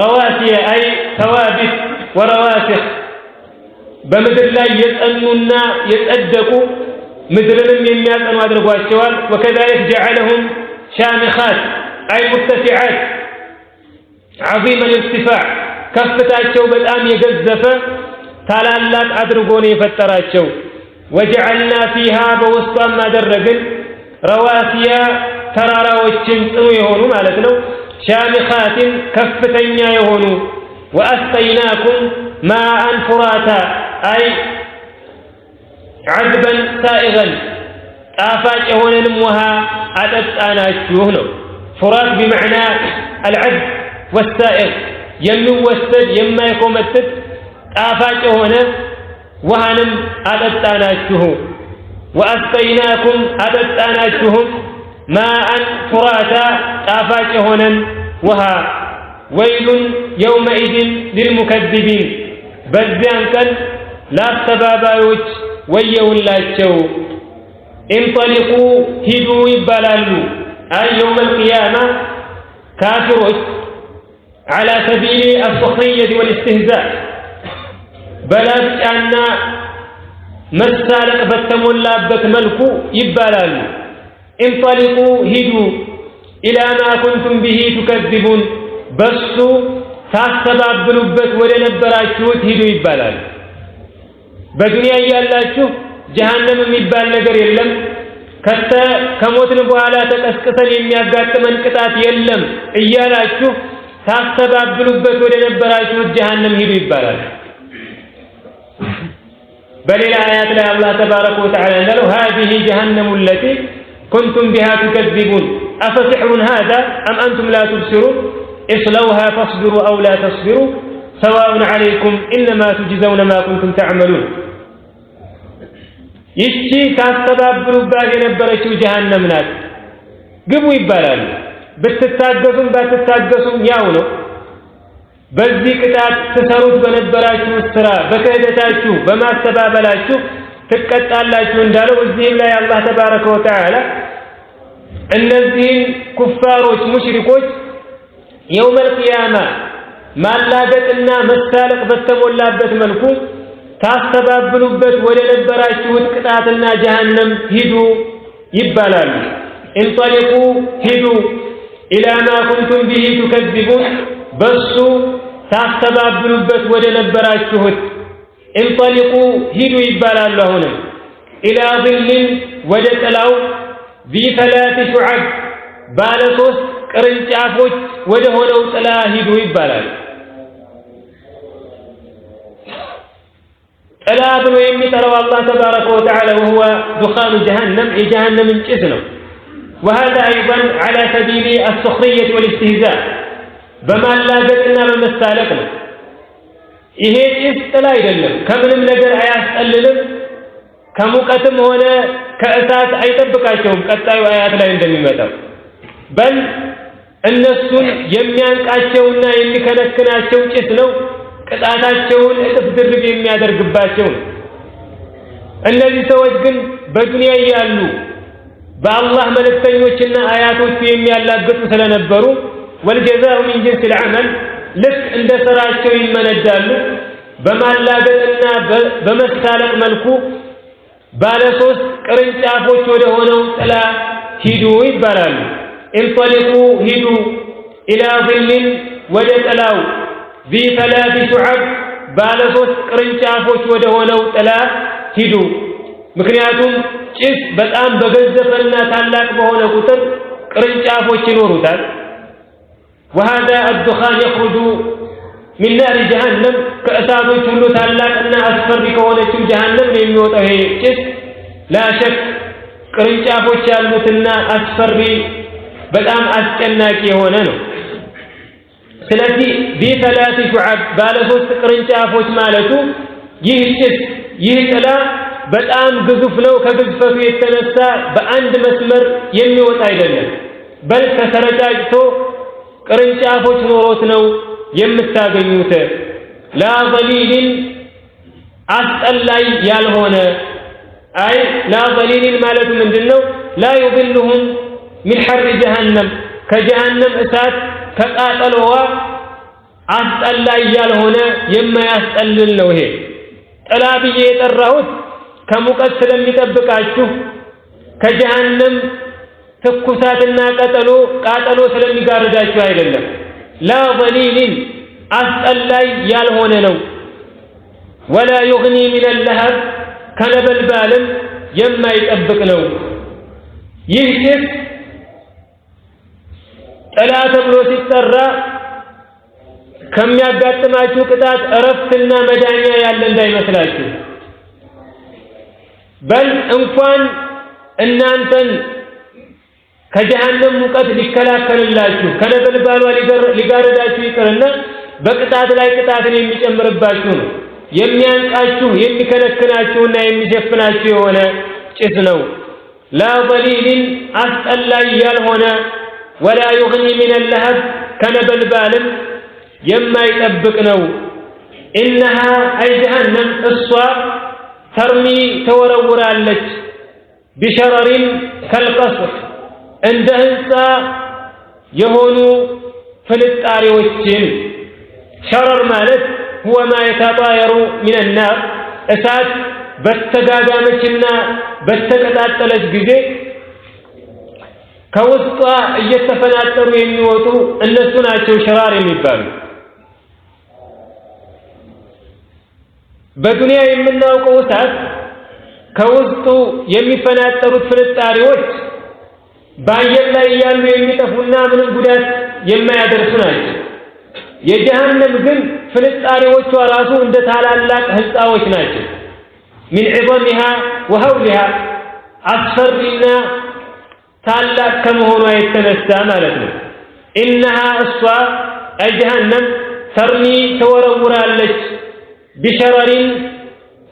رواسي أي ثوابت ورواسخ በምድር ላይ የጸኑና የጸደቁ ምድርንም የሚያጸኑ አድርጓቸዋል وكذلك جعلهم شامخات أي مرتفعات عظيم الارتفاع كفتاቸው በጣም የገዘፈ ታላላቅ አድርጎ ነው የፈጠራቸው وجعلنا فيها በውስጧም አደረግን رواسيا ተራራዎችን ጽኑ የሆኑ ማለት ነው شامخات ከፍተኛ የሆኑ وأسقيناكم ماء فراتا أي عذبا سائغا ጣፋጭ የሆነንም ውሃ አጠጣናችሁ ነው فرات بمعنى العذب والسائغ የሚወሰድ የማይቆመጥጥ ጣፋጭ የሆነ ውሃንም አጠጣናችሁ وأسقيناكم አጠጣናችሁም ماء فراتا ጣፋጭ የሆነን ውሃ ويل يومئذ للمكذبين በዚያን ቀን ለአስተባባዮች ወየውላቸው انطلقوا هدوا ይባላሉ أي يوم القيامة كافرون على سبيل السخرية والاستهزاء بلاجعنا مسالك بتمولابت ملكو يبالالو انطلقوا هدوا إلى ما كنتم به تكذبون بسوا ታስተባብሉበት ወደ ነበራችሁት ሂዱ ይባላል በዱንያ ያላችሁ ጀሃነም የሚባል ነገር የለም ከሞትን በኋላ ተቀስቅሰን የሚያጋጥመን ቅጣት የለም እያላችሁ ታስተባብሉበት ወደ ነበራችሁት ጀሃነም ሂዱ ይባላል በሌላ አያት ላይ አላህ ተባረከ ወተዓላ እንዳለው هذه جهنم التي كنتم بها تكذبون أفسحر هذا أم أنتم لا تبصرون اصلوها فاصبروا أو لا تصبروا سواء عليكم إنما تجزون ما كنتم تعملون ይቺ ታስተባብሩባት የነበረችው ጀሃነም ናት ግቡ ይባላል ብትታገሱም ባትታገሱም ያው ነው በዚህ ቅጣት ተሰሩት በነበራችሁ ስራ በከህደታችሁ በማስተባበላችሁ ትቀጣላችሁ እንዳለው እዚህም ላይ አላህ ተባረከ ወተዓላ እነዚህን ኩፋሮች ሙሽሪኮች يوم القيامة ማላገጥና መሳለቅ በተሞላበት መልኩ ታስተባብሉበት ወደ ነበራችሁት ቅጣትና ጀሃነም ሂዱ ይባላል انطلقوا ሂዱ إلى ما كنتم به تكذبون በሱ ታስተባብሉበት ወደ ነበራችሁት انطلقوا ሂዱ ይባላል አሁንም إلى ظل ወደ ጥላው بثلاث شعب ባለ ሶስት ቅርንጫፎች ወደ ሆነው ጥላ ሂዱ ይባላል ጥላ ብሎ የሚጠራው አላህ ተባረከ ወተዓላ وهو دخان جهنم جهنم ጭስ ነው وهذا أيضا على سبيل السخرية والاستهزاء በማላገጥና በመሳለቅ ነው ይሄ ጭስ ጥላ አይደለም፣ ከምንም ነገር አያስጠልልም፣ ከሙቀትም ሆነ ከእሳት አይጠብቃቸውም። ቀጣዩ አያት ላይ እንደሚመጣው በል እነሱን የሚያንቃቸውና የሚከነክናቸው ጭስ ነው። ቅጣታቸውን እጥፍ ድርብ የሚያደርግባቸው ነው። እነዚህ ሰዎች ግን በዱንያ ያሉ በአላህ መልእክተኞችና አያቶቹ የሚያላግጡ ስለነበሩ ወልጀዛኡ ሚን ጂንሲል ዐመል ልክ እንደ ስራቸው ይመነዳሉ። በማላገጥና በመሳለቅ መልኩ ባለ 3 ቅርንጫፎች ወደ ሆነው ጥላ ሂዱ ይባላሉ። እንጠሊቁ ሂዱ ኢላ ዚልን ወደ ጥላው ذي 3 شعب ባለ 3 ቅርንጫፎች ወደ ሆነው ጥላ ሂዱ። ምክንያቱም ጭስ በጣም በገዘፈና ታላቅ በሆነ ቁጥር ቅርንጫፎች ይኖሩታል። وهذا الدخان يخرج من نار جهنم ከእሳቶች ሁሉ ታላቅና አስፈሪ ከሆነችው ጀሃነም ነው የሚወጣው ይሄ ጭስ። لا شك ቅርንጫፎች ያሉትና አስፈሪ በጣም አስጨናቂ የሆነ ነው። ስለዚህ ذي 3 شعب ባለ 3 ቅርንጫፎች ማለቱ ይህ ጭስ ይህ ጥላ በጣም ግዙፍ ነው። ከግዝፈቱ የተነሳ በአንድ መስመር የሚወጣ አይደለም፣ በል ተሰረጫጭቶ ቅርንጫፎች ኖሮት ነው የምታገኙት። ላ ظليل አስጠላይ ያልሆነ አይ ላ ظليل ማለቱ ምንድነው? لا يظلهم من حر جهنم ከጀሃነም እሳት ከቃጠሎዋ አስጠላይ ያልሆነ የማያስጠልል ነው። ይሄ ጥላ ብዬ የጠራሁት ከሙቀት ስለሚጠብቃችሁ ከጀሃነም ትኩሳትና ቃጠሎ ስለሚጋርዳችሁ አይደለም። لا ظليل አስጠላይ ያልሆነ ነው። ولا يغني من اللهب ከነበልባልም የማይጠብቅ ነው። ይህ ጭስ ጥላ ተብሎ ሲጠራ ከሚያጋጥማችሁ ቅጣት እረፍትና መዳኛ ያለ እንዳይመስላችሁ። በል እንኳን እናንተን ከጀሃነም ሙቀት ሊከላከልላችሁ ከነበልባሏ ሊጋርዳችሁ ይቅርና በቅጣት ላይ ቅጣትን የሚጨምርባችሁ ነው። የሚያንቃችሁ የሚከነክናችሁና የሚሸፍናችሁ የሆነ ጭስ ነው። لا ظليل አስጠላይ ያልሆነ ولا يغني من اللهب ከነበልባልም የማይጠብቅ ነው። إنها أي جهنم እሷ ተርሚ ተወረውራለች بشرر كالقصر እንደ ህንፃ የሆኑ ፍልጣሪዎችን። ሸረር ማለት هو ما يتطاير من النار እሳት በተጋጋመችና በተቀጣጠለች ጊዜ ከውስጧ እየተፈናጠሩ የሚወጡ እነሱ ናቸው ሸራር የሚባሉ። በዱንያ የምናውቀው እሳት ከውስጡ የሚፈናጠሩት ፍልጣሪዎች በአየር ላይ ያሉ የሚጠፉና ምንም ጉዳት የማያደርሱ ናቸው። የጀሃነም ግን ፍልጣሪዎቿ ራሱ እንደ ታላላቅ ህንፃዎች ናቸው። من عظمها وهولها አስፈሪና ታላቅ ከመሆኗ የተነሳ ማለት ነው። إنها እሷ الجهنم ተርሚ ተወረውራለች بشرر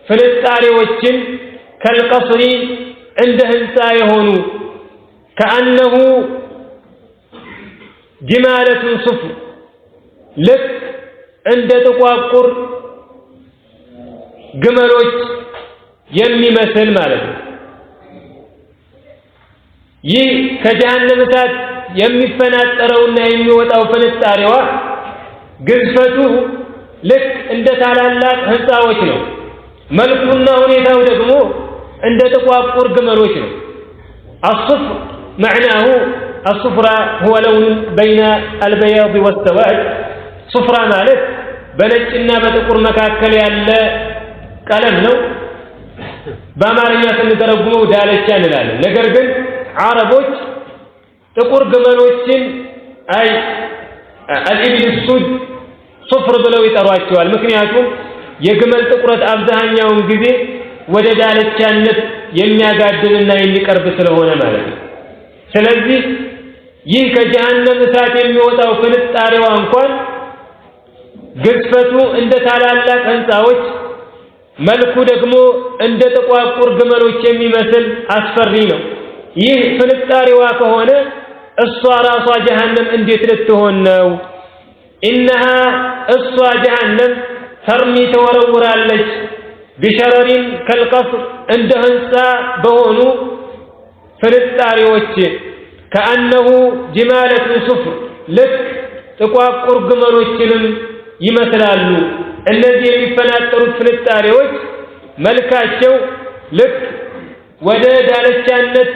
ፍልጣሪዎችን كالقصر እንደ ህንፃ የሆኑ كأنه جمالة صفر ልክ እንደ ጥቋቁር ግመሎች የሚመስል ማለት ነው። ይህ ከጀሃነም እሳት የሚፈናጠረውና የሚወጣው ፍንጣሪዋ ግዝፈቱ ልክ እንደ ታላላቅ ህንፃዎች ነው። መልኩና ሁኔታው ደግሞ እንደ ጥቋቁር ግመሎች ነው። الصفر معناه الصفرة هو لون بين البياض والسواد صفرة ማለት በነጭና በጥቁር መካከል ያለ ቀለም ነው። በአማርኛ ስንተረጉመው ዳለቻ እንላለን። ነገር ግን አረቦች ጥቁር ግመሎችን አይ الإبل السود صفر ብለው ይጠሯቸዋል። ምክንያቱም የግመል ጥቁረት አብዛኛውን ጊዜ ወደ ዳለቻነት የሚያጋድልና የሚቀርብ ስለሆነ ማለት ነው። ስለዚህ ይህ ከጀሃነም እሳት የሚወጣው ፍንጣሪዋ እንኳን ግዝፈቱ እንደ ታላላቅ ህንፃዎች መልኩ ደግሞ እንደ ጥቋቁር ግመሎች የሚመስል አስፈሪ ነው። ይህ ፍንጣሪዋ ከሆነ እሷ ራሷ ጀሃነም እንዴት ልትሆን ነው? ኢነሃ እሷ ጀሃነም ተርሚ ተወረውራለች ቢሸረሪን ከልቀስር እንደ ህንፃ በሆኑ ፍንጣሪዎች ከአነሁ ጅማለቱ ሱፍር ልክ ጥቋቁር ግመሎችንም ይመስላሉ። እነዚህ የሚፈናጠሩት ፍንጣሪዎች መልካቸው ልክ ወደ ዳለቻነት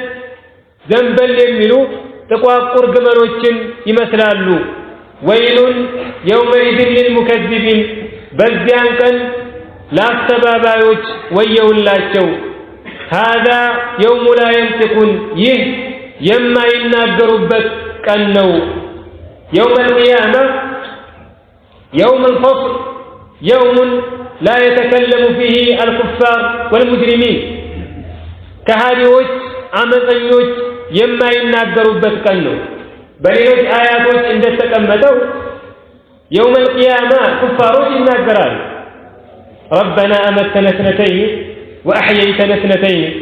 ዘንበል የሚሉ ጥቋቁር ግመሎችን ይመስላሉ። ወይሉን የውመኢዝን ሊልሙከዚቢን በዚያን ቀን ለአስተባባዮች ወየውላቸው። ሃዛ የውሙ ላ የንጢቁን ይህ የማይናገሩበት ቀን ነው። የውመል ቂያማ የውሙል ፈስል የውሙን ላ የተከለሙ ፊህ አልኩፋር ወልሙጅሪሚን ከሃዲዎች አመፀኞች የማይናገሩበት ቀን ነው። በሌሎች አያቶች እንደተቀመጠው የውመል ቂያማ ኩፋሮች ይናገራሉ። ረበና አመተነ እትነተይን ወአሕየይተነ እትነተይን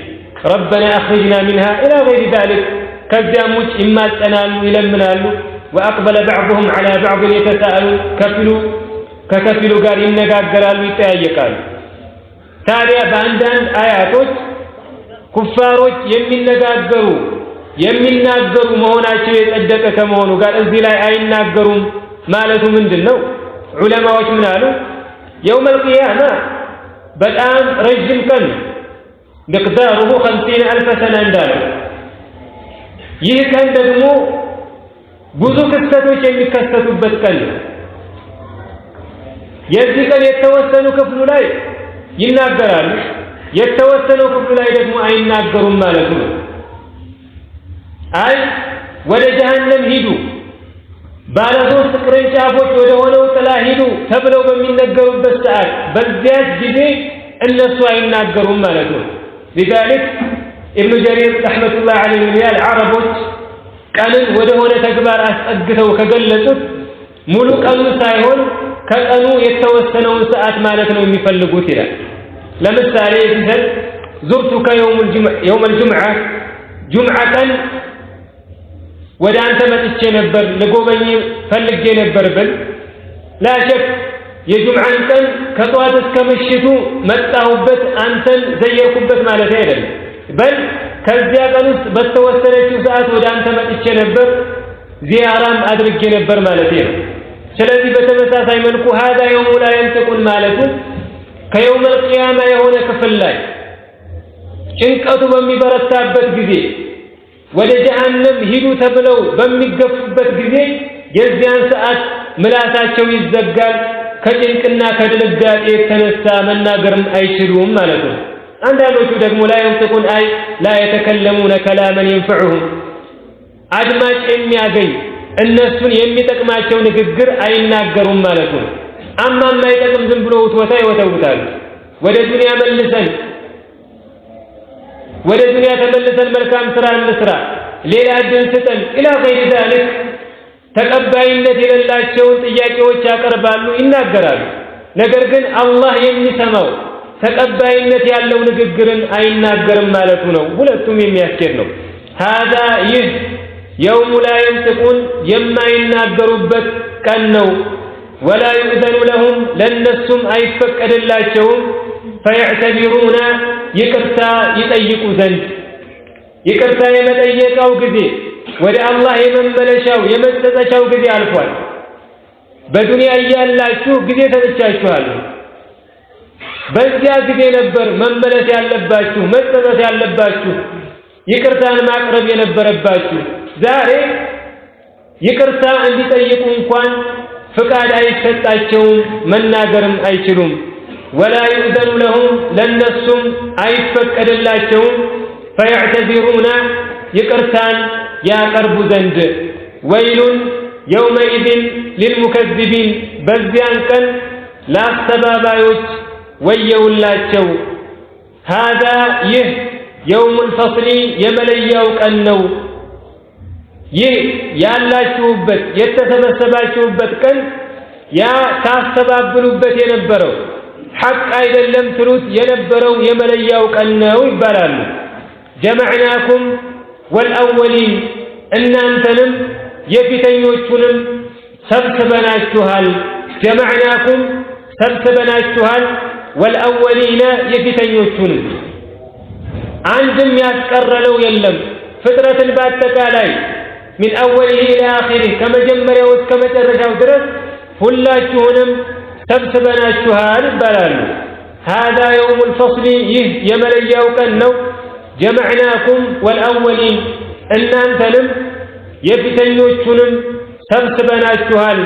ረበና አኽሪጅና ሚንሃ ኢላ ገይሪ ዛሊክ ከዚያም ውጭ ይማጸናሉ፣ ይለምናሉ። ወአቅበለ ባዕዱሁም ዐላ ባዕድን የተሳአሉን ከፊሉ ከከፊሉ ጋር ይነጋገራሉ፣ ይጠያየቃሉ። ታዲያ በአንዳንድ አያቶች ኩፋሮች የሚናገሩ መሆናቸው የጸደቀ ከመሆኑ ጋር እዚህ ላይ አይናገሩም ማለቱ ምንድን ነው? ዑለማዎች ምን አሉ? የውመል ቂያማ በጣም ረጅም ቀን ሚቅዳሩሁ 50,000 ሰና እንዳለው ይህ ቀን ደግሞ ብዙ ክስተቶች የሚከሰቱበት ቀን ነው። የዚህ ቀን የተወሰኑ ክፍሉ ላይ ይናገራሉ፣ የተወሰነው ክፍሉ ላይ ደግሞ አይናገሩም ማለቱ ነው። አይ ወደ ጀሃነም ሂዱ፣ ባለ 3 ቅርንጫፎች ወደ ሆነው ጥላ ሂዱ ተብለው በሚነገሩበት ሰዓት በዚያች ጊዜ እነሱ አይናገሩም ማለት ነው። لذلك ابن جرير رحمة الله عليه ይላል አረቦች ቀንን ወደ ሆነ ተግባር አስጠግተው ከገለጹት ሙሉ ቀኑ ሳይሆን ከቀኑ የተወሰነውን ሰዓት ማለት ነው የሚፈልጉት ይላል። ለምሳሌ ይዘን ዙርቱከ የውመል ጁምዓ ጁምዓ ቀን ወደ አንተ መጥቼ ነበር ልጎበኝ ፈልጌ ነበር ብል ላሸክ የጁምዓን ቀን ከጧት እስከ ምሽቱ መጣሁበት አንተን ዘየርኩበት ማለት አይደለም። በል ከዚያ ቀን ውስጥ በተወሰነችው ሰዓት ወደ አንተ መጥቼ ነበር ዚያራም አድርጌ ነበር ማለት ነው። ስለዚህ በተመሳሳይ መልኩ هذا يوم لا ينطقون ማለት ከየውመል ቂያማ የሆነ ክፍል ላይ ጭንቀቱ በሚበረታበት ጊዜ ወደ ጀሃነም ሂዱ ተብለው በሚገፉበት ጊዜ የዚያን ሰዓት ምላሳቸው ይዘጋል። ከጭንቅና ከድንጋጤ የተነሳ መናገርም አይችሉም ማለት ነው። አንዳንዶቹ ደግሞ لا ينطقون አይ لا يتكلمون كلاما ينفعهم አድማጭ የሚያገኝ እነሱን የሚጠቅማቸው ንግግር አይናገሩም ማለት ነው። አማ የማይጠቅም ዝም ብሎ ውትወታ ይወተውታሉ። ወደ ዱንያ ተመልሰን መልካም ስራ እንስራ፣ ሌላ እድል ስጠን ኢላ ገይሪ ዛሊክ ተቀባይነት የሌላቸውን ጥያቄዎች ያቀርባሉ፣ ይናገራሉ። ነገር ግን አላህ የሚሰማው ተቀባይነት ያለው ንግግርን አይናገርም ማለቱ ነው። ሁለቱም የሚያስኬድ ነው። هذا ይህ የውሙ ላ የንጥቁን የማይናገሩበት ቀን ነው። ወላ ዩእዘኑ ለሁም ለነሱም አይፈቀድላቸውም። ፈየዕተቢሩና ይቅርታ ይጠይቁ ዘንድ ይቅርታ የመጠየቃው ጊዜ ወደ አላህ የመመለሻው የመጸጸቻው ጊዜ አልፏል። በዱንያ እያላችሁ ጊዜ ተሰጥቻችኋለሁ። በዚያ ጊዜ ነበር መመለስ ያለባችሁ፣ መጸጸት ያለባችሁ፣ ይቅርታን ማቅረብ የነበረባችሁ። ዛሬ ይቅርታ እንዲጠይቁ እንኳን ፍቃድ አይሰጣቸውም፣ መናገርም አይችሉም። ወላ ዩእዘኑ ለሁም ለነሱም አይፈቀድላቸውም። ፈየዕተዚሩና ይቅርታን ያቀርቡ ዘንድ ወይሉን የውመኢዝን ሊልሙከዚቢን በዚያን ቀን ለአስተባባዮች ወየውላቸው። ሃዛ ይህ የውሙል ፈስሊ የመለያው ቀን ነው። ይህ ያላችሁበት የተሰበሰባችሁበት ቀን ያ ታስተባብሉበት የነበረው ሐቅ አይደለም ትሉት የነበረው የመለያው ቀን ነው ይባላሉ። ጀመዕናኩም ወልአወሊን እናንተንም የፊተኞቹንም ሰብስበናችኋል። ጀመዕናኩም ሰብስበናችኋል፣ ወልአወሊነ የፊተኞቹንም አንድም ያስቀረለው የለም። ፍጥረትን በአጠቃላይ ሚን አወሊሂ ኢላ አኺሪህ ከመጀመሪያው እስከ መጨረሻው ድረስ ሁላችሁንም ሰብስበናችኋል ይባላሉ። ሃዛ የውሙል ፈስሊ ይህ የመለያው ቀን ነው። ጀመዕናኩም ወልአወሊን እናንተንም የፊተኞቹንም ሰብስበናችኋል።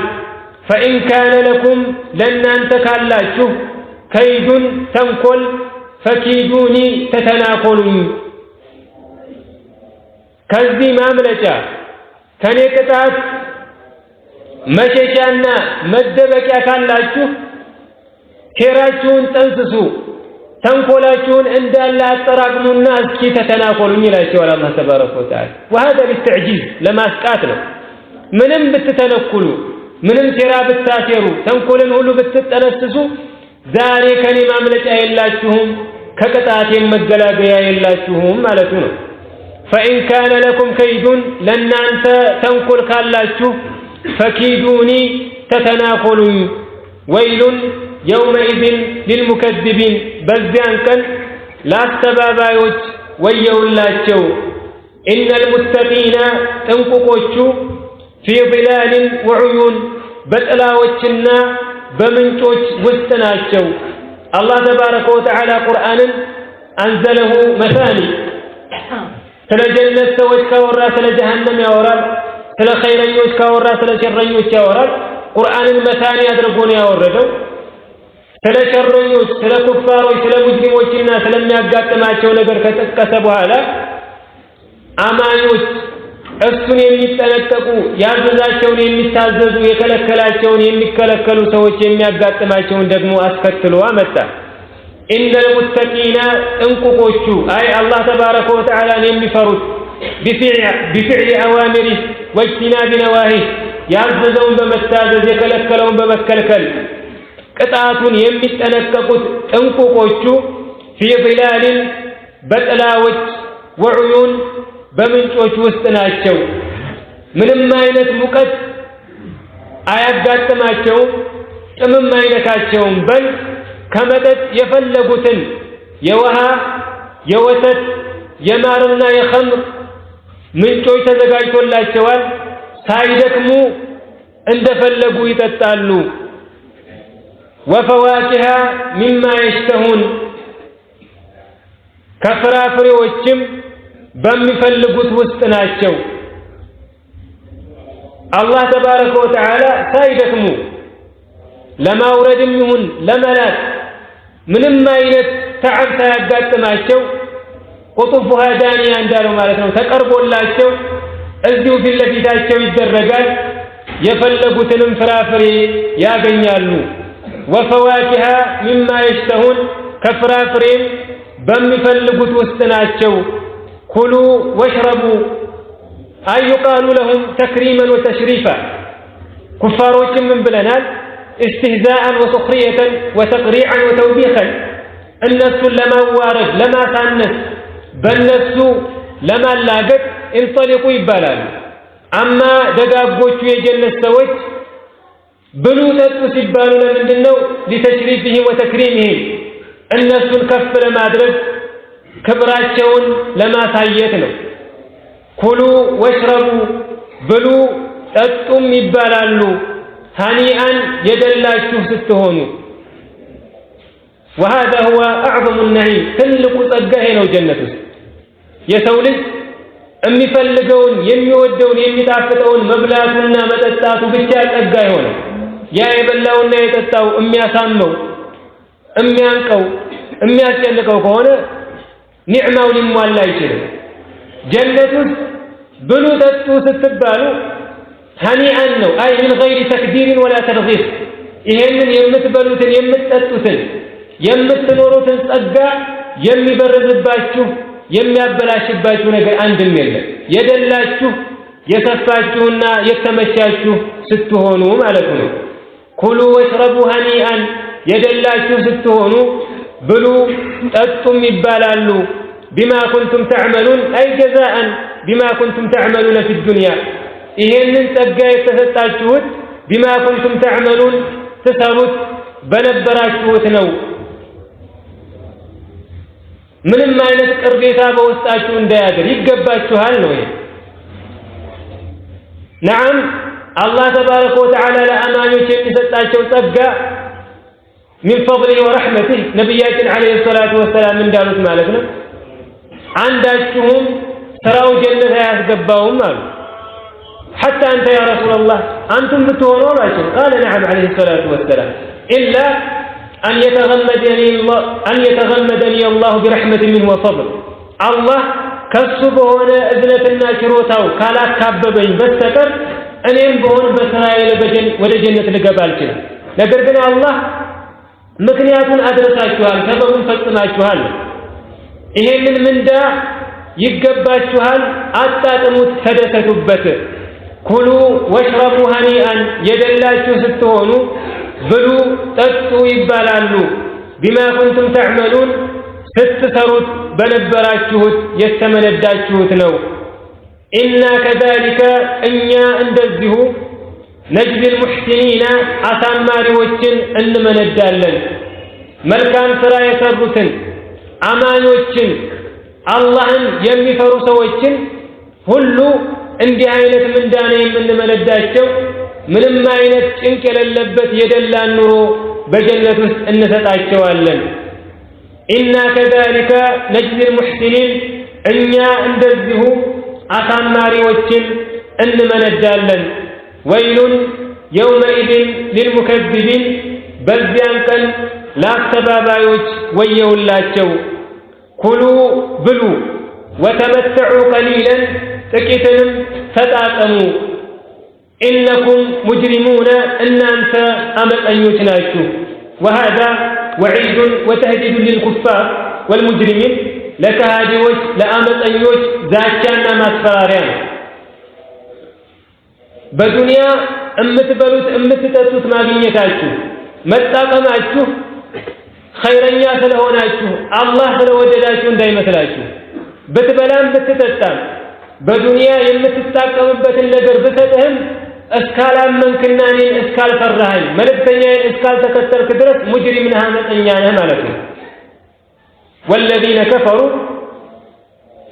ፈኢን ካነ ለኩም ለእናንተ ካላችሁ ከይዱን ተንኮል ፈኪዱኒ ተተናኮሉኝ ከዚህ ማምለጫ ከኔ ቅጣት መሸሻና መደበቂያ ካላችሁ ሴራችሁን ጠንስሱ፣ ተንኮላችሁን እንዳለ አጠራቅሙና እስኪ ተተናኮሉኝ ይላቸዋል አላህ ተባረከ ወተዓላ። وهذا للتعجيز ለማስቃት ነው። ምንም ብትተነኩሉ፣ ምንም ሴራ ብታሴሩ፣ ተንኮልን ሁሉ ብትጠነስሱ ዛሬ ከኔ ማምለጫ የላችሁም፣ ከቅጣቴም መገላገያ የላችሁም ማለቱ ነው። ፈኢን ካነ ለኩም ከይዱን ለእናንተ ተንኮል ካላችሁ ፈኪዱኒ ተተናኮሉኝ ወይሉን የውመኢዝን ሊልሙከዚቢን በዚያን ቀን ለአስተባባዮች ወየውላቸው። ኢነል ሙተቂነ ጥንቁቆቹ ፊ ظላልን ወዑዩን በጥላዎችና በምንጮች ውስጥ ናቸው። አላህ ተባረከ ወተዓላ ቁርአንን አንዘለሁ መሳኒ ስለ ጀነት ሰዎች ካወራ ስለ ጀሃነም ያወራል። ስለ ኸይረኞች ካወራ ስለ ሸረኞች ያወራል። ቁርአንን መሳኒ አድርጎ ነው ያወረደው። ስለ ሸረኞች፣ ስለ ኩፋሮች፣ ስለ ሙስሊሞችና ስለሚያጋጥማቸው ነገር ከጠቀሰ በኋላ አማኞች እሱን የሚጠነቀቁ ያዘዛቸውን የሚታዘዙ የከለከላቸውን የሚከለከሉ ሰዎች የሚያጋጥማቸውን ደግሞ አስከትሎ አመጣ። ኢነል ሙተቂና እንቁቆቹ አይ አላህ ተባረከ ወተዓላን የሚፈሩት ቢፊዕሊ አዋሚሪህ ወጅቲናቢ ነዋሂህ ያዘዘውን በመታዘዝ የከለከለውን በመከልከል ቅጣቱን የሚጠነቀቁት ጥንቁቆቹ ፊ ظላልን በጥላዎች ወዑዩን በምንጮች ውስጥ ናቸው። ምንም አይነት ሙቀት አያጋጥማቸውም፣ ጥምም አይነካቸውም። በል ከመጠጥ የፈለጉትን የውሃ፣ የወተት፣ የማርና የኸምር ምንጮች ተዘጋጅቶላቸዋል። ሳይደክሙ እንደፈለጉ ይጠጣሉ። ወፈዋኪሃ ሚማ የሽተሁን ከፍራፍሬዎችም በሚፈልጉት ውስጥ ናቸው። አላህ ተባረከ ወተዓላ ሳይደክሙ ለማውረድም ይሁን ለመላክ ምንም አይነት ተዓብ ሳያጋጥማቸው ቁጡፉሃ ዳንያ እንዳለው ማለት ነው ተቀርቦላቸው እዚሁ ፊት ለፊታቸው ይደረጋል። የፈለጉትንም ፍራፍሬ ያገኛሉ። ወፈዋኪሃ ሚማ የሽተሁን ከፍራፍሬም በሚፈልጉት ውስጥ ናቸው። ኩሉ ወሽረቡ አይ ዩቃሉ ለሁም ተክሪመን ወተሽሪፋ ኩፋሮችን ምን ብለናል? استهزاء وسخرية وتقريعا وتوبيخا እነሱን ለማዋረድ ለማሳነስ በእነሱ ለማላገጥ እንጠሊቁ ይባላል። አማ ደጋጎቹ የጀነት ሰዎች ብሉ ጠጡ ሲባሉ ለምንድን ነው? ሊተሽሪፊሂም ወተክሪሚሂም እነሱን ከፍ ለማድረግ ክብራቸውን ለማሳየት ነው። ኩሉ ወሽረቡ ብሉ ጠጡም ይባላሉ ሃኒአን የደላችሁ ስትሆኑ። وهذا هو أعظم النعيم ትልቁ ጸጋ ነው ጀነት ውስጥ የሰው ልጅ የሚፈልገውን የሚወደውን የሚጣፍጠውን መብላቱና መጠጣቱ ብቻ ጸጋ ይሆናል። ያ የበላውና የጠጣው የሚያሳመው የሚያንቀው የሚያስጨንቀው ከሆነ ኒዕማው ሊሟላ አይችልም። ጀነት ውስጥ ብሉ ጠጡ ስትባሉ ሃኒአን ነው። አይ ምን ገይሪ ተክዲር ወላ ተርጊብ ይሄንን የምትበሉትን የምትጠጡትን የምትኖሩትን ጸጋ የሚበርዝባችሁ የሚያበላሽባችሁ ነገር አንድም የለም። የደላችሁ የሰፋችሁና የተመቻችሁ ስትሆኑ ማለት ነው። ኩሉ ወሽረቡ ሀኒአን የደላችሁ ስትሆኑ ብሉ ጠጡም ይባላሉ። ቢማ ኩንቱም ተዕመሉን አይ ጀዛአን ቢማ ኩንቱም ተዕመሉነ ፊ ዱንያ ይሄንን ጸጋ የተሰጣችሁት ቢማ ኩንቱም ተዕመሉን ትሰሩት በነበራችሁት ነው። ምንም አይነት ቅሬታ በውስጣችሁ እንዳያድር ይገባችኋል ነው። ነዓም አላህ ተባረከ ወተዓላ ለአማኞች የሚሰጣቸው ጸጋ ሚን ፈድሊሂ ወረሕመቲህ ነቢያችን ዓለይሂ ሰላቱ ወሰላም እንዳሉት ማለት ነው። አንዳችሁም ስራው ጀነት አያስገባውም አሉ። ሐታ አንተ ያ ረሱለላህ አንቱም ብትሆኑ አሏቸው። ቃለ ነዓም ዓለይሂ ሰላቱ ወሰላም ኢላ أن يتغمدني الله برحمة منه وفضل الله كسب هنا إذنتنا شروطه كالا كاببين بستكر أنهم بهون بسرائيل ولا جنة لقبالك لكن الله مكنيات أدرساتها سبب فتماتها إيه من دا يقباتها أتا تموت سدسة بته كلوا واشربوا هنيئا يدلاتوا ستهونوا ብሉ ጠጡ ይባላሉ። ቢማ ኩንቱም ተዕመሉን ስትሰሩት በነበራችሁት የተመነዳችሁት ነው። ኢና ከዛሊከ እኛ እንደዚሁ ነጅዚል ሙሕሲኒና አሳማሪዎችን እንመነዳለን። መልካም ሥራ የሰሩትን አማኞችን አላህን የሚፈሩ ሰዎችን ሁሉ እንዲህ አይነት ምንዳኔ የምንመነዳቸው ምንም አይነት ጭንቅ የሌለበት የደላን ኑሮ በጀነት ውስጥ እንሰጣቸዋለን። ኢና ከዛሊከ ነጅዚል ሙሕሲኒን እኛ እንደዚሁ አሳማሪዎችን እንመነዳለን። ወይሉን የውመኢዝን ሊልሙከዚቢን በዚያን ቀን ለአስተባባዮች ወየውላቸው። ኩሉ ብሉ ወተመተዑ ቀሊለን ጥቂትንም ተጣጠሙ إنكم مجرمون إن أنت أمتأنيوش ناشو وهذا وعيد وتهديد للكفار والمجرمين لك هاديوش لأمتأنيوش ذاكيانا ما تفراريان بدنيا أمتبلوت أمتتتوت ما بنيتاشو متاقماشو خيرانيا سلهوناشو الله سلوجداشو دايما سلاشو بتبلان بتتتان بدنيا يمتتاقمبتن ነገር ብሰጥህም እስካላመንክና እኔን እስካልፈራኸኝ መልእክተኛዬን እስካልተከተልክ ድረስ ሙጅሪም ነህ አመፀኛ ነህ ማለት ነው። والذين كفروا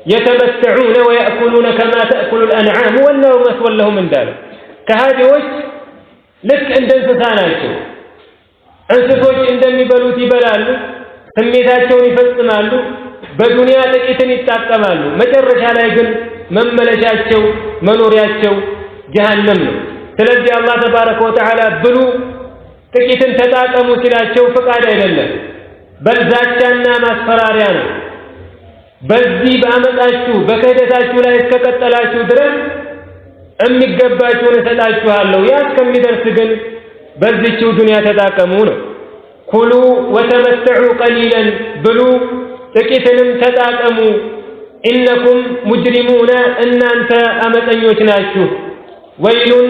يتمتعون ويأكلون كما تأكل الأنعام والنار مثوى لهم من ذلك كهاديዎች ልክ እንደ እንስሳ ናቸው። እንስሶች እንደሚበሉት ይበላሉ፣ ስሜታቸውን ይፈጽማሉ፣ በዱንያ ጥቂትን ይጣቀማሉ። መጨረሻ ላይ ግን መመለሻቸው መኖሪያቸው ጀሃነም ነው። ስለዚህ አላህ ተባረከ ወተዓላ ብሉ ጥቂትን ተጣቀሙ ሲላቸው ፍቃድ አይደለም፣ በልዛቻና ማስፈራሪያ ነው። በዚህ በአመጣችሁ በክህደታችሁ ላይ እስከቀጠላችሁ ድረስ የሚገባችሁን እሰጣችኋለሁ፣ ያ እስከሚደርስ ግን በዚህችው ዱንያ ተጣቀሙ ነው። ኩሉ ወተመተዑ ቀሊለን ብሉ ጥቂትንም ተጣቀሙ ኢነኩም ሙጅሪሙነ እናንተ አመፀኞች ናችሁ። ወይሉን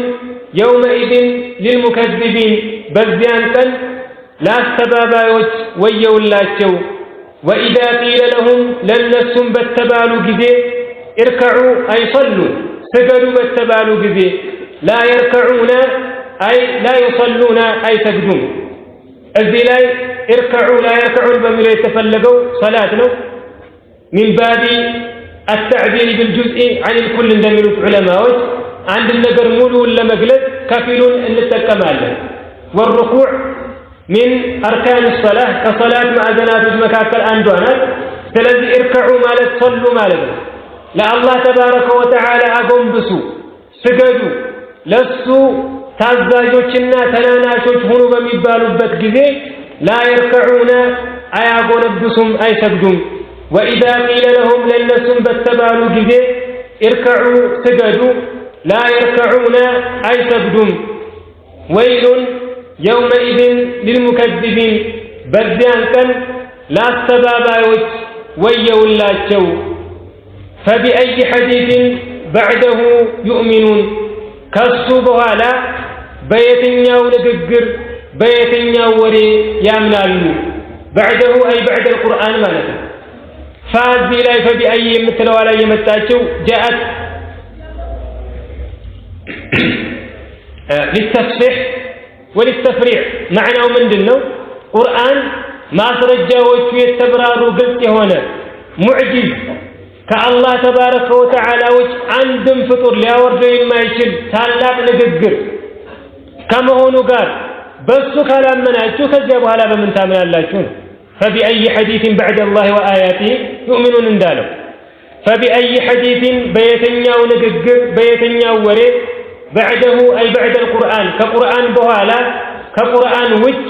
የውመኢዝን ሊልሙከዚቢን በዚያን ቀን ለአስተባባዮች ወየውላቸው። ወኢዛ ቂለ ለሁም ለነሱም በተባሉ ጊዜ እርከዑ አይ ሰሉ ስገዱ በተባሉ ጊዜ ላ የርከዑነ አይ ላ ዩሰሉነ አይሰግዱም። እዚህ ላይ እርከዑ ላ የርከዑን በሚለው የተፈለገው ሰላት ነው። ሚን ባቢ አተዕቢር ብልጁዝኢ ዐኒል ኩል እንደሚሉት ዑለማዎች አንድ ነገር ሙሉውን ለመግለጽ ከፊሉን እንጠቀማለን። ወርኩዕ ሚን አርካን ሰላህ ከሰላት ማዕዘናቶች መካከል አንዷ ናት። ስለዚህ እርከዑ ማለት ሰሉ ማለት ነው። ለአላህ ተባረከ ወተዓላ አጎንብሱ፣ ስገዱ። ለሱ ታዛዦችና ተናናሾች ሁኑ በሚባሉበት ጊዜ ላ የርከዑነ አያጎነብሱም፣ አይሰግዱም። ወኢዛ ቂለ ለሁም ለነሱም በተባሉ ጊዜ እርከዑ ስገዱ ላ የርከዑነ አይሰግዱም። ወይሉን የውመኢዝን ሊልሙከዚቢን በዚያን ቀን ለአስተባባዮች ወየውላቸው። ፈቢአይ ሐዲሲን በዕደሁ ዩእሚኑን ከሱ በኋላ በየትኛው ንግግር በየትኛው ወሬ ያምናሉ بعده أي بعد القرآن مالك فازي لا فبأي مثل ولا يمتاچو جاءت للتصفيح وللتفريع معناه ምንድነው ቁርአን ማስረጃዎቹ የተብራሩ ግልጽ የሆነ ሙዕጂዝ ከአላህ ተባረከ ወተዓላ ውጭ አንድም ፍጡር ሊያወርደው የማይችል ታላቅ ንግግር ከመሆኑ ጋር በሱ ካላመናችሁ ከዚያ በኋላ በምን ታምናላችሁ فبأي حديث بعد الله وآياته يؤمنون እንዳለው فبأي حديث በየትኛው ንግግር በየትኛው ወሬ بعده أي بعد القرآن كقرآن بوالا كقرآن وج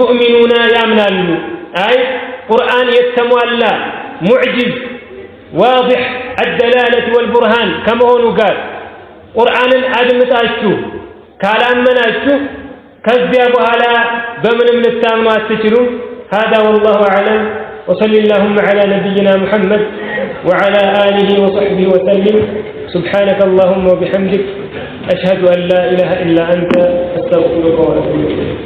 يؤمنون يامنالو أي قرآن يتموالى معجز واضح الدلالة والبرهان كما هو قال قرآن أدمتاشو كالامناشو كذبوا بوالا بمن من التامنات تشلو هذا والله أعلم وصلى اللهم على نبينا محمد وعلى آله وصحبه وسلم سبحانك اللهم وبحمدك أشهد أن لا إله إلا أنت أستغفرك وأتوب إليك